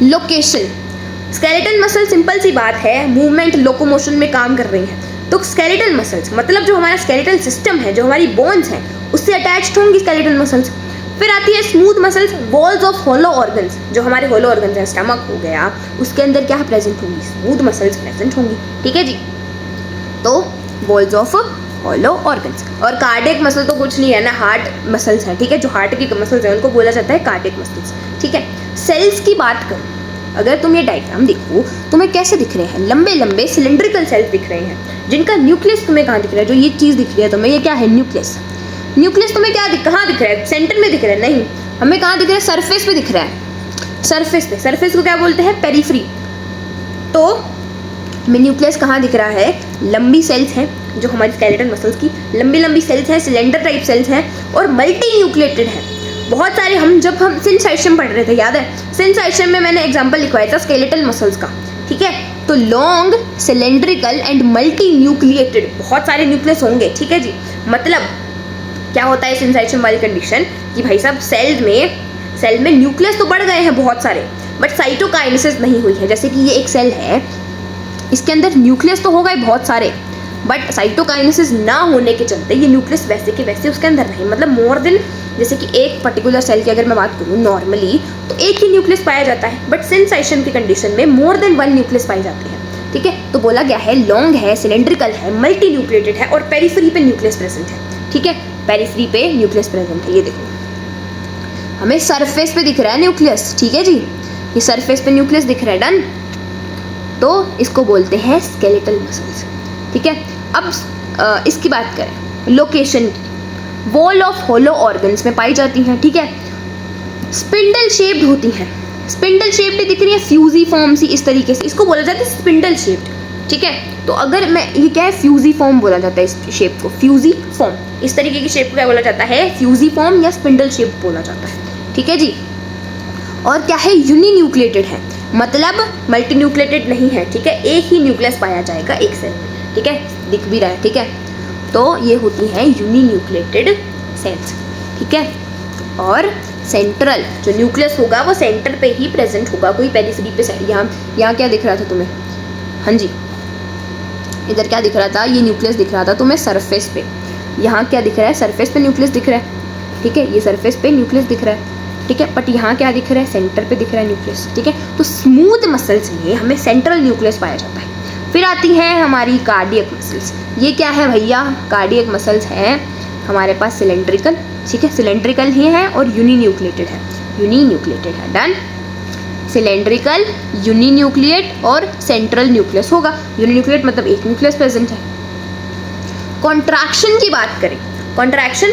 S1: लोकेशन, स्केलेटल मसल सिंपल सी बात है, मूवमेंट लोकोमोशन में काम कर रही हैं। तो स्केलेटल मसल्स मतलब जो हमारा स्केलेटल सिस्टम है, जो हमारी बोन्स हैं, उससे अटैच्ड होंगी स्केलेटल मसल्स। फिर आती है smooth muscles, walls of hollow organs, जो हमारे होलो ऑर्गन्स हैं, स्टमक हो गया, उसके अंदर क्या प्रेजेंट होंगी, स्मूथ मसल्स प्रेजेंट होंगी, ठीक है जी। तो वॉल्स ऑफ होलो ऑर्गन्स। और कार्डियक मसल तो कुछ नहीं है ना, हार्ट मसल्स है, ठीक है, जो हार्ट की मसल्स हैं उनको बोला जाता है कार्डियक मसल्स, ठीक है। सेल्स की बात करूँ, अगर तुम ये डायग्राम देखो तुम्हें कैसे दिख रहे हैं, लंबे लंबे सिलेंड्रिकल सेल्स दिख रहे हैं, जिनका न्यूक्लियस तुम्हें कहाँ दिख रहा है, जो ये चीज़ दिख रही है तुम्हें, ये क्या है, न्यूक्लियस। न्यूक्लियस तुम्हें क्या कहाँ दिख रहा है, सेंटर में दिख रहा है, नहीं, हमें कहाँ दिख रहा है, सरफेस पे दिख रहा है, सरफेस पे। सरफेस को क्या बोलते हैं, पेरिफेरी। तो हमें न्यूक्लियस कहाँ दिख रहा है, लंबी सेल्स हैं जो हमारी स्केलेटल मसल्स की लंबी लंबी सेल्स हैं, सिलेंडर टाइप सेल्स हैं और मल्टी न्यूक्लिएटेड है बहुत सारे। जब हम सिनसाइशियम पढ़ रहे थे, याद है, सिनसाइशियम में मैंने एग्जांपल लिखवाया था स्केलेटल मसल्स का, ठीक है। तो long, cylindrical and multi nucleated, बहुत सारे न्यूक्लियस होंगे, ठीक है जी। मतलब क्या होता है सिनसाइशियम वाली कंडीशन कि भाई साहब सेल में न्यूक्लियस तो बढ़ गए हैं बहुत सारे, बट साइटोकाइनेसिस नहीं हुई है। जैसे कि ये एक सेल है, इसके अंदर न्यूक्लियस तो हो गए बहुत सारे, बट साइटोकाइनेसिस ना होने के चलते ये न्यूक्लियस वैसे के वैसे उसके अंदर नहीं, मतलब मोर देन, जैसे कि एक पर्टिकुलर सेल की अगर मैं बात करूँ नॉर्मली तो एक ही न्यूक्लियस पाया जाता है, बट सिनसाइशियम की कंडीशन में मोर देन वन न्यूक्लियस पाए जाते हैं, ठीक है। तो बोला गया है लॉन्ग है, सिलेंड्रिकल है, मल्टी न्यूक्लिएटेड है और पेरिफेरी पे न्यूक्लियस प्रेजेंट है, ठीक है। पेरिफेरी पे न्यूक्लियस प्रेजेंट है, ये देखो हमें सरफेस पे दिख रहा है न्यूक्लियस, ठीक है जी, ये सरफेस पे न्यूक्लियस दिख रहा है, डन। तो इसको बोलते हैं स्केलेटल मसल्स, ठीक है। अब इसकी बात करें location, wall of hollow organs में पाई जाती हैं, ठीक है। स्पिंडल शेप्ड होती हैं, स्पिंडल शेप्ड दिख रही है, फ्यूजी फॉर्म सी इस तरीके से, इसको बोला जाता है स्पिंडल शेप्ड, ठीक है। तो अगर मैं ये क्या है, फ्यूजी फॉर्म बोला जाता है इस शेप को, फ्यूजी फॉर्म, इस तरीके की शेप को क्या बोला जाता है, फ्यूजी फॉर्म या स्पिंडल शेप बोला जाता है, ठीक है जी। और क्या है, यूनिन्यूक्लिएटेड है, मतलब मल्टी न्यूक्लिएटेड नहीं है, ठीक है, एक ही न्यूक्लियस पाया जाएगा एक सेल में, ठीक है, दिख भी रहा है, ठीक है। तो ये होती हैं यूनिन्यूक्लिएटेड सेल्स, ठीक है। और सेंट्रल जो न्यूक्लियस होगा वो सेंटर पे ही प्रेजेंट होगा, कोई पेरिफेरी पे साइड। यहाँ क्या दिख रहा था तुम्हें, हाँ जी, इधर क्या दिख रहा था, ये न्यूक्लियस दिख रहा था तुम्हें सरफेस पे, यहाँ क्या दिख रहा है, सरफेस पे न्यूक्लियस दिख रहा है, ठीक है, ये सरफेस पे न्यूक्लियस दिख रहा है, ठीक है। बट यहाँ क्या दिख रहा है, सेंटर पे दिख रहा है न्यूक्लियस, ठीक है। तो स्मूथ मसल्स में हमें सेंट्रल न्यूक्लियस पाया जाता है। फिर आती है हमारी कार्डियक मसल्स, ये क्या है भैया, कार्डियक मसल्स हैं हमारे पास सिलेंड्रिकल, ठीक है, सिलेंड्रिकल ही है और यूनिन्यूक्लिएटेड है, यूनिन्यूक्लिएटेड है, डन। सिलेंड्रिकल, यूनिन्यूक्लिएट और सेंट्रल न्यूक्लियस होगा, यूनिन्यूक्लिएट मतलब एक न्यूक्लियस प्रेजेंट है। कॉन्ट्रैक्शन की बात करें, कॉन्ट्रैक्शन,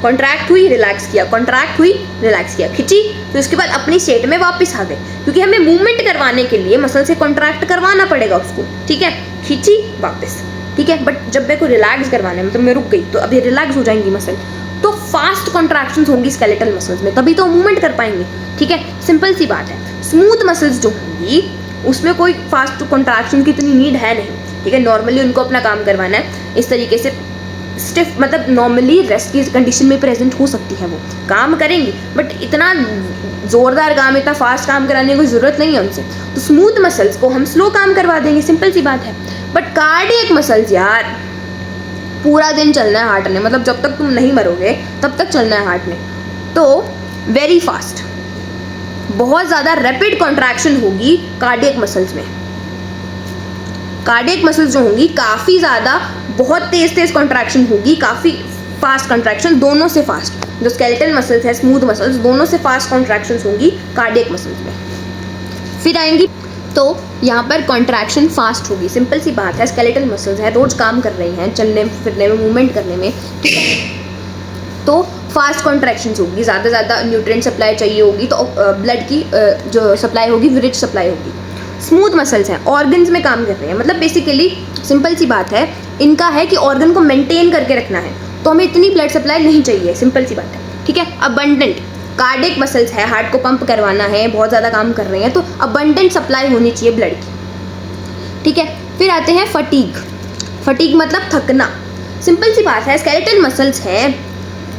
S1: कॉन्ट्रैक्ट हुई, रिलैक्स किया, कॉन्ट्रैक्ट हुई, रिलैक्स किया, खिंची, तो उसके बाद अपनी स्टेट में वापस आ गए, क्योंकि हमें मूवमेंट करवाने के लिए मसल से कॉन्ट्रैक्ट करवाना पड़ेगा उसको, ठीक है, खींची वापस, ठीक है। बट जब मेरे को रिलैक्स करवाने मतलब मैं रुक गई तो अभी रिलैक्स हो जाएंगी मसल, तो फास्ट कॉन्ट्रैक्शंस होंगी स्केलेटल मसल्स में, तभी तो मूवमेंट कर पाएंगे, ठीक है, सिंपल सी बात है। स्मूथ मसल्स जो होंगी उसमें कोई फास्ट कॉन्ट्रैक्शन की इतनी नीड है नहीं, ठीक है, नॉर्मली उनको अपना काम करवाना है इस तरीके से, स्टिफ मतलब नॉर्मली रेस्ट की कंडीशन में प्रेजेंट हो सकती है, वो काम करेंगी बट इतना ज़ोरदार काम, इतना फास्ट काम कराने की ज़रूरत नहीं है उनसे। तो स्मूथ मसल्स को हम स्लो काम करवा देंगे, सिंपल सी बात है। बट कार्डियक मसल्स यार पूरा दिन चलना है हार्ट ने, मतलब जब तक तुम नहीं मरोगे तब तक चलना है हार्ट ने, तो वेरी फास्ट, बहुत ज़्यादा रैपिड कॉन्ट्रैक्शन होगी कार्डियक मसल्स में। कार्डियक मसल्स जो होंगी काफ़ी ज़्यादा, बहुत तेज़ कॉन्ट्रैक्शन होगी, काफ़ी फास्ट कॉन्ट्रैक्शन, दोनों से फास्ट, जो स्केलेटल मसल्स है, स्मूथ मसल्स, दोनों से फास्ट कॉन्ट्रैक्शंस होंगी कार्डियक मसल्स में। फिर आएंगी तो यहाँ पर कॉन्ट्रैक्शन फास्ट होगी, सिंपल सी बात है, स्केलेटल मसल्स है, रोज काम कर रही हैं, चलने फिरने में, मूवमेंट करने में, ठीक है, तो फास्ट कॉन्ट्रैक्शंस होगी, ज़्यादा से ज़्यादा न्यूट्रिएंट सप्लाई चाहिए होगी, तो ब्लड की जो सप्लाई होगी रिच सप्लाई होगी। स्मूथ मसल्स हैं, ऑर्गन्स में काम कर रहे हैं, मतलब बेसिकली सिंपल सी बात है, इनका है कि ऑर्गन को मेंटेन करके रखना है, तो हमें इतनी ब्लड सप्लाई नहीं चाहिए, सिंपल सी बात है, ठीक है। अबंडेंट कार्डियक मसल्स है, हार्ट को पंप करवाना है, बहुत ज़्यादा काम कर रहे हैं, तो अबंडेंट सप्लाई होनी चाहिए ब्लड की, ठीक है। फिर आते हैं फटीग, फटीग मतलब थकना, सिंपल सी बात है, स्केलेटल मसल्स हैं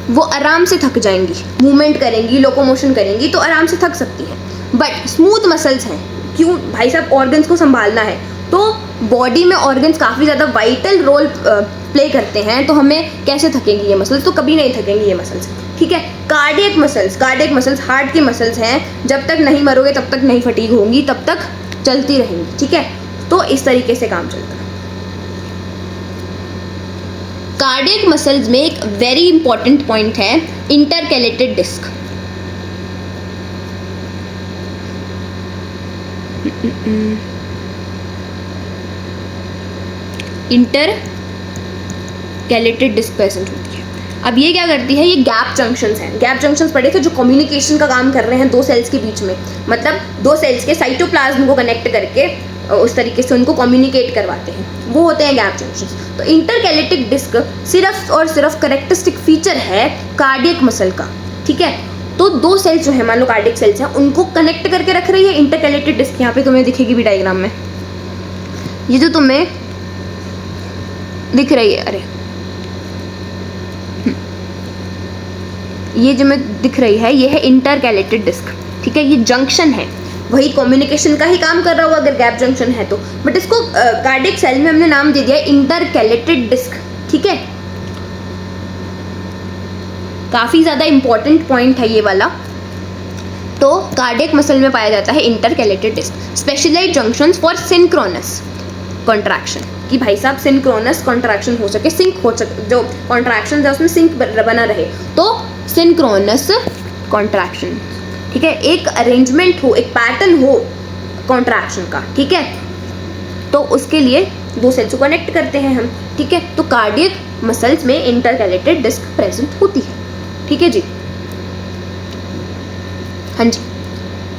S1: वो आराम से थक जाएंगी, मूवमेंट करेंगी, लोकोमोशन करेंगी तो आराम से थक सकती हैं। बट स्मूथ मसल्स हैं, क्यों भाई साहब, ऑर्गन्स को संभालना है, तो बॉडी में ऑर्गन्स काफ़ी ज़्यादा वाइटल रोल प्ले करते हैं, तो हमें कैसे थकेंगी ये मसल्स, तो कभी नहीं थकेंगी ये मसल्स, ठीक है। कार्डियक मसल्स हार्ट की मसल्स हैं, जब तक नहीं मरोगे तब तक नहीं फटीग होंगी, तब तक चलती रहेंगी, ठीक है। तो इस तरीके से काम चलता है। कार्डियक मसल्स में एक वेरी इंपॉर्टेंट पॉइंट है intercalated disc. Intercalated disc present होती है। अब ये क्या करती है, ये गैप जंक्शंस हैं। गैप जंक्शंस पढ़े थे जो कम्युनिकेशन का काम कर रहे हैं दो सेल्स के बीच में, मतलब दो सेल्स के साइटोप्लाज्म को कनेक्ट करके उस तरीके से उनको कम्युनिकेट करवाते हैं, वो होते हैं गैप जंक्शंस। तो इंटरकैलेटिक डिस्क सिर्फ और सिर्फ कैरेक्टरिस्टिक फीचर है कार्डियक मसल का, ठीक है। तो दो सेल्स जो है, मान लो कार्डियक सेल्स हैं, उनको कनेक्ट करके रख रही है इंटरकैलेटेड डिस्क। यहाँ पे तुम्हें दिखेगी भी डायग्राम में, ये जो तुम्हें दिख रही है, अरे ये जो मैं दिख रही है, ये है इंटरकैलेटेड डिस्क, ठीक है। ये जंक्शन है, वही कम्युनिकेशन का ही काम कर रहा होगा अगर गैप जंक्शन है तो, बट इसको कार्डियक सेल में हमने नाम दे दिया इंटरकैलेटेड डिस्क, ठीक है। काफी ज्यादा इंपॉर्टेंट पॉइंट है ये वाला। तो कार्डियक मसल में पाया जाता है intercalated disc, specialized junctions for synchronous contraction, कि भाई साहब सिंक्रोनस कॉन्ट्रैक्शन हो सके, सिंक हो सके, जो कॉन्ट्रैक्शन है उसमें सिंक बना रहे, तो सिंक्रोनस कॉन्ट्रैक्शन, ठीक है। एक अरेंजमेंट हो, एक पैटर्न हो कॉन्ट्रैक्शन का, ठीक है। तो उसके लिए दो सेल्स को कनेक्ट करते हैं हम, ठीक है। तो कार्डियक मसल्स में इंटरकैलेटेड डिस्क प्रेजेंट होती है, ठीक है जी। हाँ जी,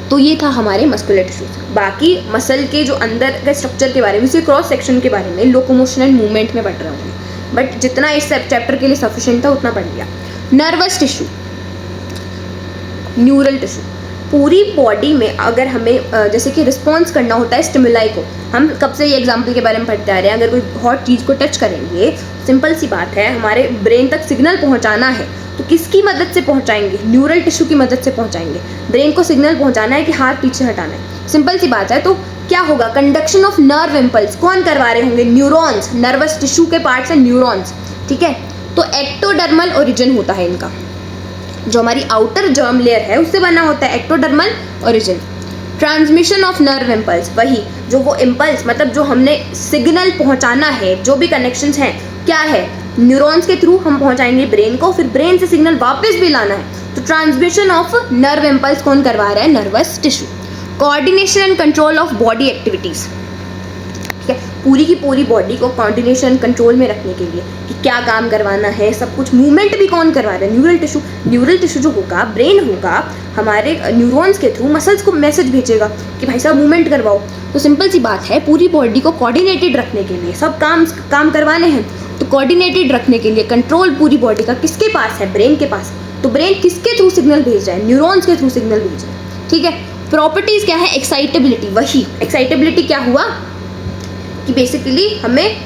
S1: तो ये था हमारे मस्कुलर टिश्यूज। बाकी मसल के जो अंदर के स्ट्रक्चर के बारे में, उसी क्रॉस सेक्शन के बारे में, लोकोमोशन एंड मूवमेंट में पढ़ रहा हूँ, बट जितना इस चैप्टर के लिए सफिशिएंट था उतना पढ़ लिया। नर्वस टिश्यू, न्यूरल टिश्यू, पूरी बॉडी में अगर हमें जैसे कि रिस्पॉन्स करना होता है स्टिमुलाई को, हम कब से ये एग्जाम्पल के बारे में पढ़ते आ रहे हैं, अगर कोई हॉट चीज़ को टच करेंगे, सिंपल सी बात है, हमारे ब्रेन तक सिग्नल पहुंचाना है, तो किसकी मदद से पहुंचाएंगे, न्यूरल टिश्यू की मदद से पहुंचाएंगे। ब्रेन को सिग्नल पहुंचाना है कि हाथ पीछे हटाना है, सिंपल सी बात है। तो क्या होगा, कंडक्शन ऑफ नर्व इम्पल्स कौन करवा रहे होंगे, न्यूरॉन्स, नर्वस टिश्यू के पार्ट्स हैं न्यूरॉन्स, ठीक है। तो एक्टोडर्मल ओरिजिन होता है इनका, जो हमारी आउटर जर्म लेयर है उससे बना होता है ectodermal origin. Transmission of nerve impulse, वही जो वो इम्पल्स, मतलब जो हमने सिग्नल पहुंचाना है, जो भी कनेक्शंस हैं, क्या है, न्यूरॉन्स के थ्रू हम पहुंचाएंगे ब्रेन को, फिर ब्रेन से सिग्नल वापस भी लाना है, तो ट्रांसमिशन ऑफ नर्व इम्पल्स कौन करवा रहा है, nervous tissue. Coordination and control of body activities, ठीक है, पूरी की पूरी बॉडी को कोऑर्डिनेशन कंट्रोल में रखने के लिए कि क्या काम करवाना है, सब कुछ, मूवमेंट भी कौन करवा रहा है, न्यूरल टिश्यू। न्यूरल टिश्यू जो होगा, ब्रेन होगा, हमारे न्यूरॉन्स के थ्रू मसल्स को मैसेज भेजेगा कि भाई साहब मूवमेंट करवाओ। तो सिंपल सी बात है, पूरी बॉडी को कोऑर्डिनेटेड रखने के लिए सब काम करवाने हैं, तो कोऑर्डिनेटेड रखने के लिए कंट्रोल पूरी बॉडी का किसके पास है, ब्रेन के पास। तो ब्रेन किसके थ्रू सिग्नल भेज रहा है, न्यूरॉन्स के थ्रू सिग्नल भेज रहा है, ठीक है। प्रॉपर्टीज़ क्या है, एक्साइटेबिलिटी, वही एक्साइटेबिलिटी क्या हुआ कि बेसिकली हमें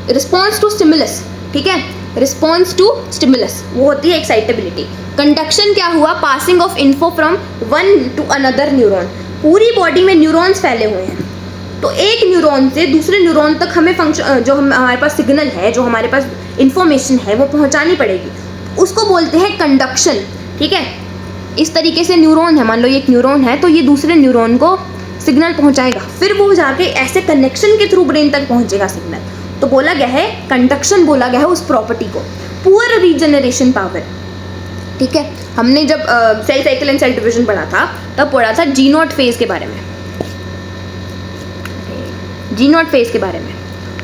S1: रिस्पॉन्स टू स्टिमुलस, ठीक है, रिस्पॉन्स टू स्टिमुलस, वो होती है एक्साइटेबिलिटी। कंडक्शन क्या हुआ, passing of info from one two another neuron, पूरी बॉडी में न्यूरॉन्स फैले हुए हैं, तो एक न्यूरॉन से दूसरे न्यूरॉन तक हमें फंक्शन, जो हमारे पास सिग्नल है, जो हमारे पास इंफॉर्मेशन है, वो पहुंचानी पड़ेगी, उसको बोलते हैं कंडक्शन, ठीक है। इस तरीके से न्यूरॉन है, मान लो ये एक न्यूरॉन है, तो ये दूसरे न्यूरॉन को सिग्नल पहुंचाएगा, फिर वो जाके ऐसे कनेक्शन के थ्रू ब्रेन तक पहुंचेगा सिग्नल, तो बोला गया है कंडक्शन, बोला गया है उस प्रॉपर्टी को। पुअर रीजनरेशन पावर, ठीक है, हमने जब cell cycle and cell division पढ़ा था तब पढ़ा था जी नॉट फेज के बारे में, जी नॉट फेज के बारे में।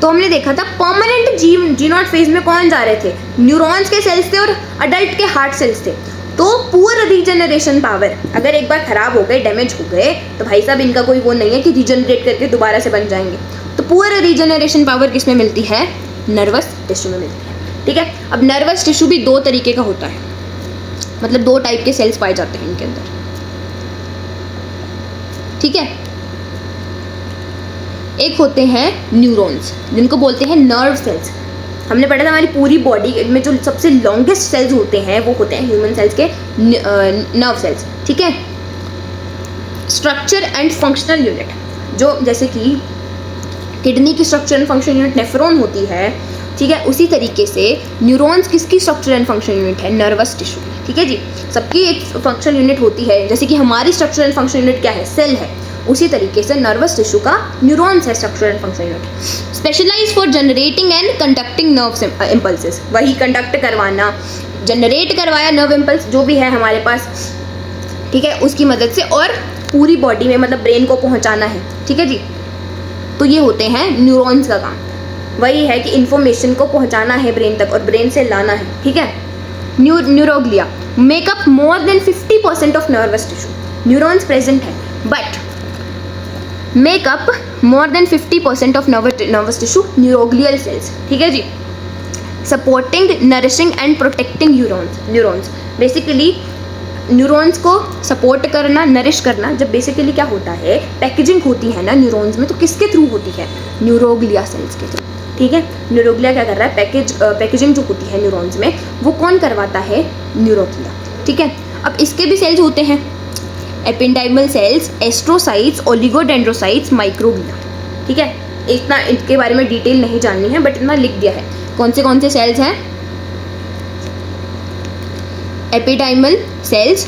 S1: तो हमने देखा था परमानेंट जी नॉट फेज में कौन जा रहे थे, न्यूरॉन्स के सेल्स थे और अडल्ट के हार्ट सेल्स थे। तो पुअर रीजनरेशन पावर, अगर एक बार खराब हो गए, डैमेज हो गए, तो भाई साहब इनका कोई वो नहीं है कि रीजनरेट करके दोबारा से बन जाएंगे। तो पुअर रीजनरेशन पावर किस में मिलती है, नर्वस टिश्यू में मिलती है, ठीक है। अब नर्वस टिश्यू भी दो तरीके का होता है, मतलब दो टाइप के सेल्स पाए जाते हैं इनके अंदर, ठीक है। एक होते हैं न्यूरॉन्स, जिनको बोलते हैं नर्व सेल्स। हमने पढ़ा था हमारी पूरी बॉडी में जो सबसे लॉन्गेस्ट सेल्स होते हैं वो होते हैं ह्यूमन सेल्स के नर्व सेल्स, ठीक है। स्ट्रक्चर एंड फंक्शनल यूनिट, जो जैसे कि किडनी की structure and functional unit nephron होती है, ठीक है। उसी तरीके से न्यूरॉन्स किसकी स्ट्रक्चर एंड फंक्शन यूनिट है? नर्वस टिश्यू, ठीक है जी। सबकी एक फंक्शन यूनिट होती है, जैसे कि हमारी स्ट्रक्चर एंड फंक्शन यूनिट क्या है? सेल है। उसी तरीके से नर्वस टिश्यू का न्यूरॉन्स है structure and function unit. Specialize for generating and conducting nerve impulses, वही कंडक्ट करवाना, जनरेट करवाया नर्व इम्पल्स जो भी है हमारे पास, ठीक है, उसकी मदद से, और पूरी बॉडी में मतलब ब्रेन को पहुंचाना है, ठीक है जी। तो ये होते हैं न्यूरॉन्स का काम, वही है कि इंफॉर्मेशन को पहुंचाना है ब्रेन तक और ब्रेन से लाना है, ठीक है। Neuroglia make up more than 50% of nervous tissue. Neurons present है but make up more than 50% of nervous tissue, neuroglial cells, ठीक है जी। Supporting, nourishing and protecting neurons, basically neurons को सपोर्ट करना, नरिश करना। जब बेसिकली क्या होता है, पैकेजिंग होती है ना न्यूरॉन्स में, तो किसके थ्रू होती है? न्यूरोग्लिया सेल्स के थ्रू, ठीक है। न्यूरोग्लिया क्या कर रहा है? पैकेजिंग जो होती है न्यूरॉन्स में, वो कौन करवाता है? न्यूरोग्लिया, ठीक है। अब इसके भी सेल्स होते हैं, एपिंडाइमल सेल्स, एस्ट्रोसाइट्स, ओलिगोडेंड्रोसाइट्स, माइक्रोग्लिया, ठीक है। इतना इनके बारे में डिटेल नहीं जाननी है बट इतना लिख दिया है। कौन से सेल्स हैं? Ependymal cells,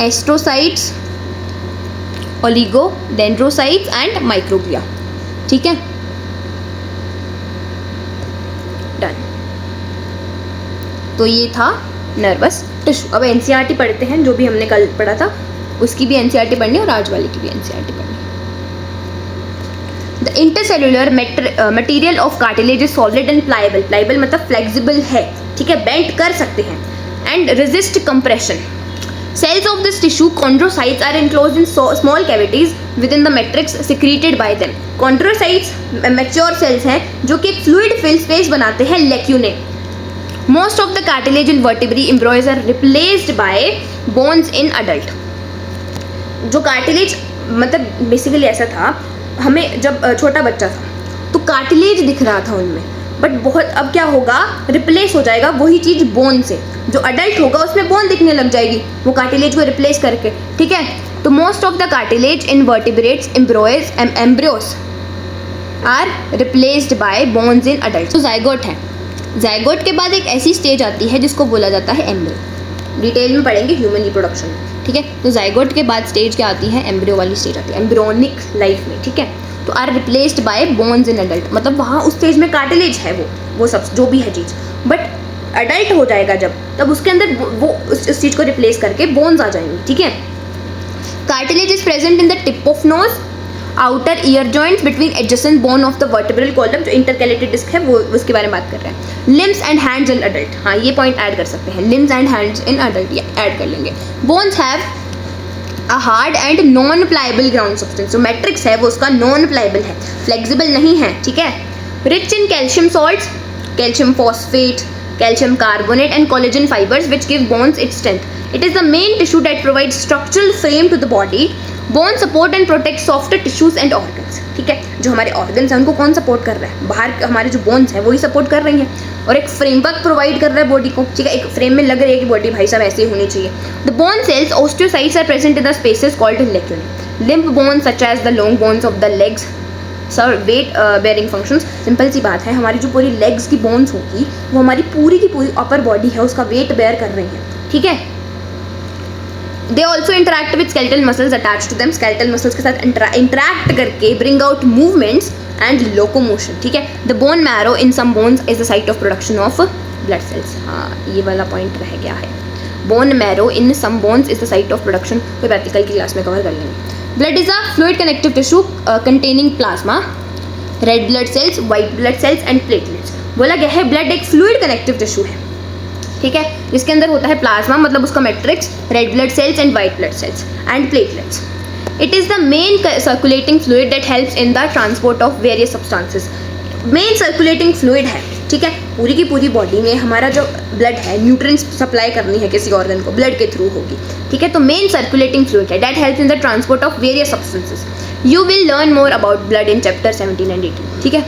S1: astrocytes, oligodendrocytes and microglia, ठीक है, डन। तो ये था नर्वस टिश्यू। अब एनसीईआरटी पढ़ते हैं, जो भी हमने कल पढ़ा था उसकी भी एनसीईआरटी पढ़नी और आज वाले की भी एनसीईआरटी पढ़नी। The intercellular material of cartilage is solid and pliable. Pliable मतलब फ्लेक्सिबल है, ठीक है, बेंड कर सकते हैं, and resist compression. Cells of this tissue, chondrocytes, are enclosed in small cavities within the matrix secreted by them. Chondrocytes mature cells हैं जो कि एक fluid fill space बनाते हैं, lacunae. Most of the cartilage in vertebrate embryos are replaced by bones in adult. जो cartilage मतलब basically ऐसा था, हमें जब छोटा बच्चा था तो कार्टिलेज दिख रहा था उनमें, बट बहुत अब क्या होगा, रिप्लेस हो जाएगा वही चीज़ बोन से। जो अडल्ट होगा उसमें बोन दिखने लग जाएगी वो कार्टिलेज को रिप्लेस करके, ठीक है। तो most of the cartilage in vertebrates embryos are replaced by bones in adult. तो जाइगोट है, जाइगोट के बाद एक ऐसी स्टेज आती है जिसको बोला जाता है एम्ब्रियो। डिटेल में पढ़ेंगे ह्यूमन रिप्रोडक्शन, ठीक है। तो जाइगोट के बाद स्टेज क्या आती है? एम्ब्रियो वाली स्टेज आती है, एम्ब्रियोनिक लाइफ में, ठीक है। तो are replaced by bones in adult, मतलब वहाँ उस स्टेज में कार्टिलेज है, वो सब जो भी है चीज़, बट अडल्ट हो जाएगा जब, तब उसके अंदर वो उस चीज़ को रिप्लेस करके बोन्स आ जाएंगी, ठीक है। Cartilage is present in the tip of nose, outer ear joint between adjacent bone of the vertebral column, जो इंटरकैलेटेड डिस्क है वो उसके बारे में बात कर रहे हैं। Limbs and hands in adult, हाँ ये पॉइंट ऐड कर सकते हैं, limbs and hands in adult ये ऐड कर लेंगे। Bones have a hard and non pliable ground substance, जो मैट्रिक्स है वो उसका नॉन प्लायबल है, फ्लेक्सिबल नहीं है, ठीक है। Rich in calcium salts, calcium phosphate, calcium carbonate and collagen fibers which give bones its strength. It is the main tissue that provides structural frame to the body. Bones support and protect softer tissues and organs. ठीक है, जो हमारे organs हैं उनको कौन support कर रहा है? बाहर हमारे जो bones हैं वही सपोर्ट कर रही हैं और एक फ्रेमवर्क प्रोवाइड कर रहा है बॉडी को, ठीक है। एक फ्रेम में लग रही है कि बॉडी भाई साहब ऐसे ही होनी चाहिए। The bone cells, osteocytes are present in the spaces called lacunae. Limb bones such as the long bones of the legs sir weight bearing functions. Simple सी बात है, हमारी जो पूरी लेग्स की बोन्स होगी वो हमारी पूरी की पूरी अपर बॉडी है उसका वेट बेयर कर रही हैं, ठीक है। They also interact with skeletal muscles attach to them, skeletal muscles के साथ इंटरैक्ट करके bring out movements and locomotion, ठीक है। The bone marrow in some bones is the site of production of blood cells, हाँ ये वाला point रह गया है। Bone marrow in some bones is the site of production, कोई बात नहीं कल की क्लास में कवर कर लेंगे। Blood is a fluid connective tissue containing plasma, red blood cells, white blood cells and platelets. बोला गया है ब्लड एक फ्लूइड कनेक्टिव टिश्यू है, ठीक है, जिसके अंदर होता है प्लाज्मा मतलब उसका matrix, red blood cells and white blood cells and platelets. It is the main circulating fluid that helps in the transport of various substances. Main circulating fluid है, ठीक है। पूरी की पूरी बॉडी में हमारा जो ब्लड है न्यूट्रिएंट्स सप्लाई करनी है किसी ऑर्गन को, ब्लड के थ्रू होगी, ठीक है। तो मेन सर्कुलेटिंग फ्लूइड है that helps in the transport of various substances. You will learn more about blood in chapter 17 and 18, ठीक है।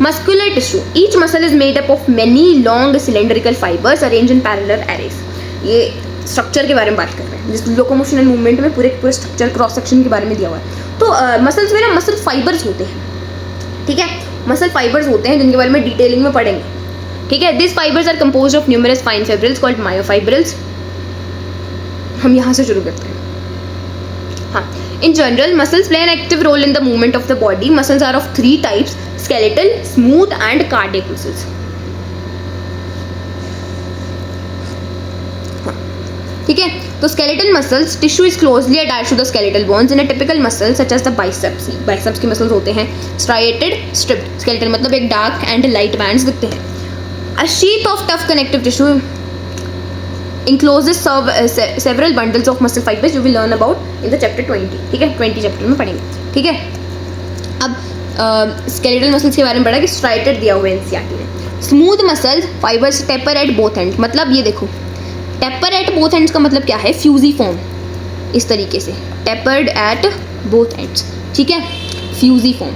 S1: Muscular tissue, each muscle is made up of many long cylindrical fibres arrange in parallel arrays. ये structure के बारे में बात कर रहे हैं, जिस लोकोमोशन एंड मूवमेंट में पूरे पूरे स्ट्रक्चर क्रॉस सेक्शन के बारे में दिया हुआ है। तो मसल्स में ना मसल फाइबर्स होते हैं, ठीक है, मसल फाइबर्स होते हैं जिनके बारे में डिटेलिंग में पढ़ेंगे, ठीक है। This fibres are composed of numerous fine fibrils called myofibrils. हम यहाँ से शुरू करते हैं। हाँ, in general muscles play an active role in the movement of the body. Muscles are of three types: skeletal, smooth and cardiac muscles. ठीक है, तो skeletal muscles tissue is closely attached to the skeletal bones in a typical muscle such as the biceps. biceps के muscles होते हैं striated, stripped. skeletal मतलब एक dark and light bands दिखते हैं. A sheath of tough connective tissue encloses several bundles of muscle fibers. You will learn about in the chapter 20. ठीक है, 20 chapter में पढ़ेंगे, ठीक है। अब स्केलेटल मसल्स के बारे में पढ़ा कि स्ट्राइटेड दिया हुआ है एनसीईआरटी में। Smooth muscles fibres taper at both and, मतलब ये देखो टेपर एट बोथ एंड्स का मतलब क्या है, फ्यूजी फॉर्म, इस तरीके से टेपर्ड एट बोथ एंड्स, ठीक है, fusiform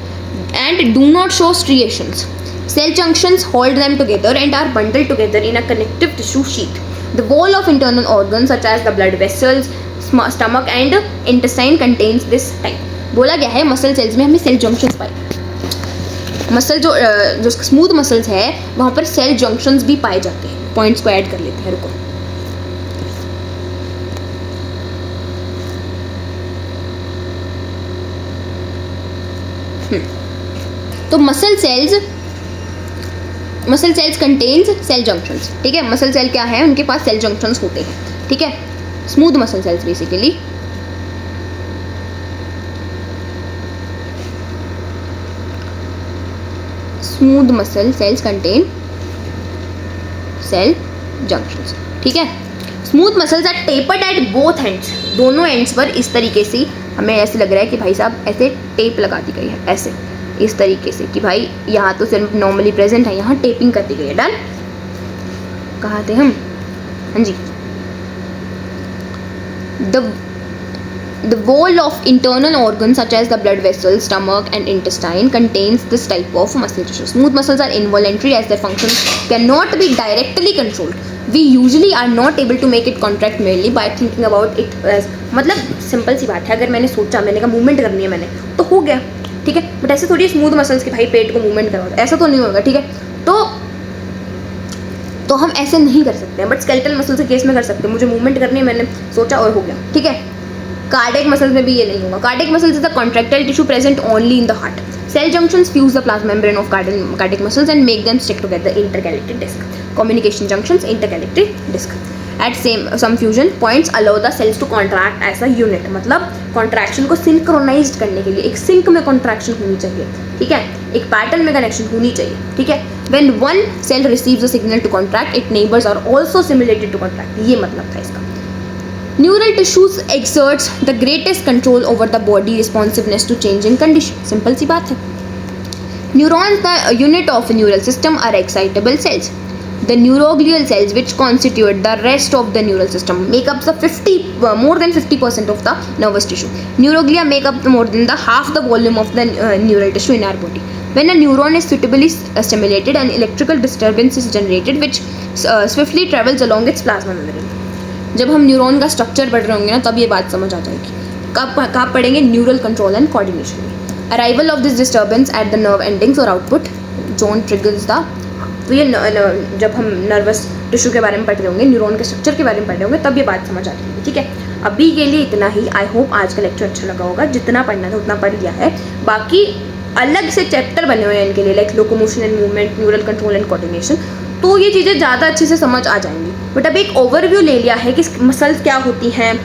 S1: and do not show striations. Cell junctions hold them together and are bundled together in a connective tissue sheath. The wall of internal organs such as the blood vessels, stomach and intestine contains this type. बोला गया है muscle cells में हमें cell junctions पाए. Muscle जो smooth muscles है वहाँ पर सेल जंक्शंस भी पाए जाते हैं. पॉइंट्स को ऐड कर लेते हैं, रुको. तो muscle cells contains cell junctions, ठीक है. मसल सेल क्या है, उनके पास सेल जंक्शंस होते हैं, ठीक है. Smooth muscle cells basically smooth muscle cells contain cell junctions, ठीक है. Smooth muscles are tapered at both ends, दोनों एंड्स पर इस तरीके से हमें ऐसे लग रहा है कि भाई साहब ऐसे टेप लगा दी गई है, ऐसे इस तरीके से कि भाई यहाँ तो सिर्फ नॉर्मली प्रेजेंट है, यहाँ टेपिंग कर दी गई है. डन, कहाँ थे हम, हाँ जी. The wall of internal organs such as the blood vessels, stomach and intestine contains this type of muscle tissue. Smooth muscles are involuntary as their functions cannot be directly controlled. We usually are not able to make it contract merely by thinking about it as, मतलब simple सी बात है, अगर मैंने सोचा, मैंने कहा movement करनी है मैंने, तो हो गया, ठीक है. बट ऐसे थोड़ी स्मूथ मसल्स की भाई पेट को मूवमेंट करवा, ऐसा तो नहीं होगा, ठीक है. तो हम ऐसे नहीं कर सकते हैं, बट स्केलेटल मसल्स के केस में कर सकते हैं. मुझे मूवमेंट करनी है, मैंने सोचा और हो गया, ठीक है. कार्डियक मसल्स में भी ये नहीं होगा. Cardiac muscles is the contractile tissue present only in the heart. Cell junctions fuse the plasma membrane of cardiac muscles and make them stick together. Intercalated disc. Communication junctions, intercalated disc. At some fusion points allow the cells to contract as a unit. मतलब contraction को synchronized करने के लिए एक sync में contraction होनी चाहिए, ठीक है, एक pattern में connection होनी चाहिए, ठीक है. When one cell receives a signal to contract, its neighbors are also stimulated to contract. ये मतलब था इसका. Neural tissues exerts the greatest control over the body responsiveness to changing condition. Simple सी बात है. Neurons, the unit of neural system, are excitable cells. The neuroglial cells, which constitute the rest of the neural system, make up the more than 50% of the nervous tissue. Neuroglia make up more than half the volume of the neural tissue in our body. When a neuron is suitably stimulated, an electrical disturbance is generated, which swiftly travels along its plasma membrane. जब हम neuron का structure पढ़ रहे होंगे ना, तब ये बात समझ आ जाएगी. कहाँ पढ़ेंगे, न्यूरल कंट्रोल एंड कोऑर्डिनेशन में. Arrival of this disturbance at the nerve endings और आउटपुट जोन ट्रिगर्स द. तो ये जब हम नर्वस टिश्यू के बारे में पढ़ रहे होंगे, न्यूरॉन के स्ट्रक्चर के बारे में पढ़ रहे होंगे, तब ये बात समझ आ जाएगी, ठीक है. अभी के लिए इतना ही. आई होप आज का लेक्चर अच्छा लगा होगा. जितना पढ़ना था उतना पढ़ लिया है. बाकी अलग से चैप्टर बने हुए हैं इनके लिए, like locomotion and movement, neural control and coordination. तो ये चीज़ें ज़्यादा अच्छे से समझ आ जाएंगी. बट अब एक ओवरव्यू ले लिया है कि मसल्स क्या होती हैं,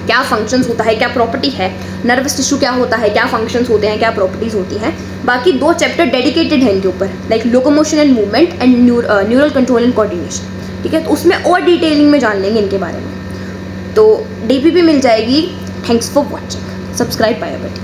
S1: क्या फंक्शंस होता है, क्या प्रॉपर्टी है, नर्वस टिश्यू क्या होता है, क्या फंक्शंस होते हैं, क्या प्रॉपर्टीज़ होती हैं. बाकी 2 चैप्टर डेडिकेटेड हैं इनके ऊपर, like locomotion and movement and neural control and coordination, ठीक है. तो उसमें और डिटेलिंग में जान लेंगे इनके बारे में. तो DPP मिल जाएगी. Thanks for watching. सब्सक्राइब पाया बट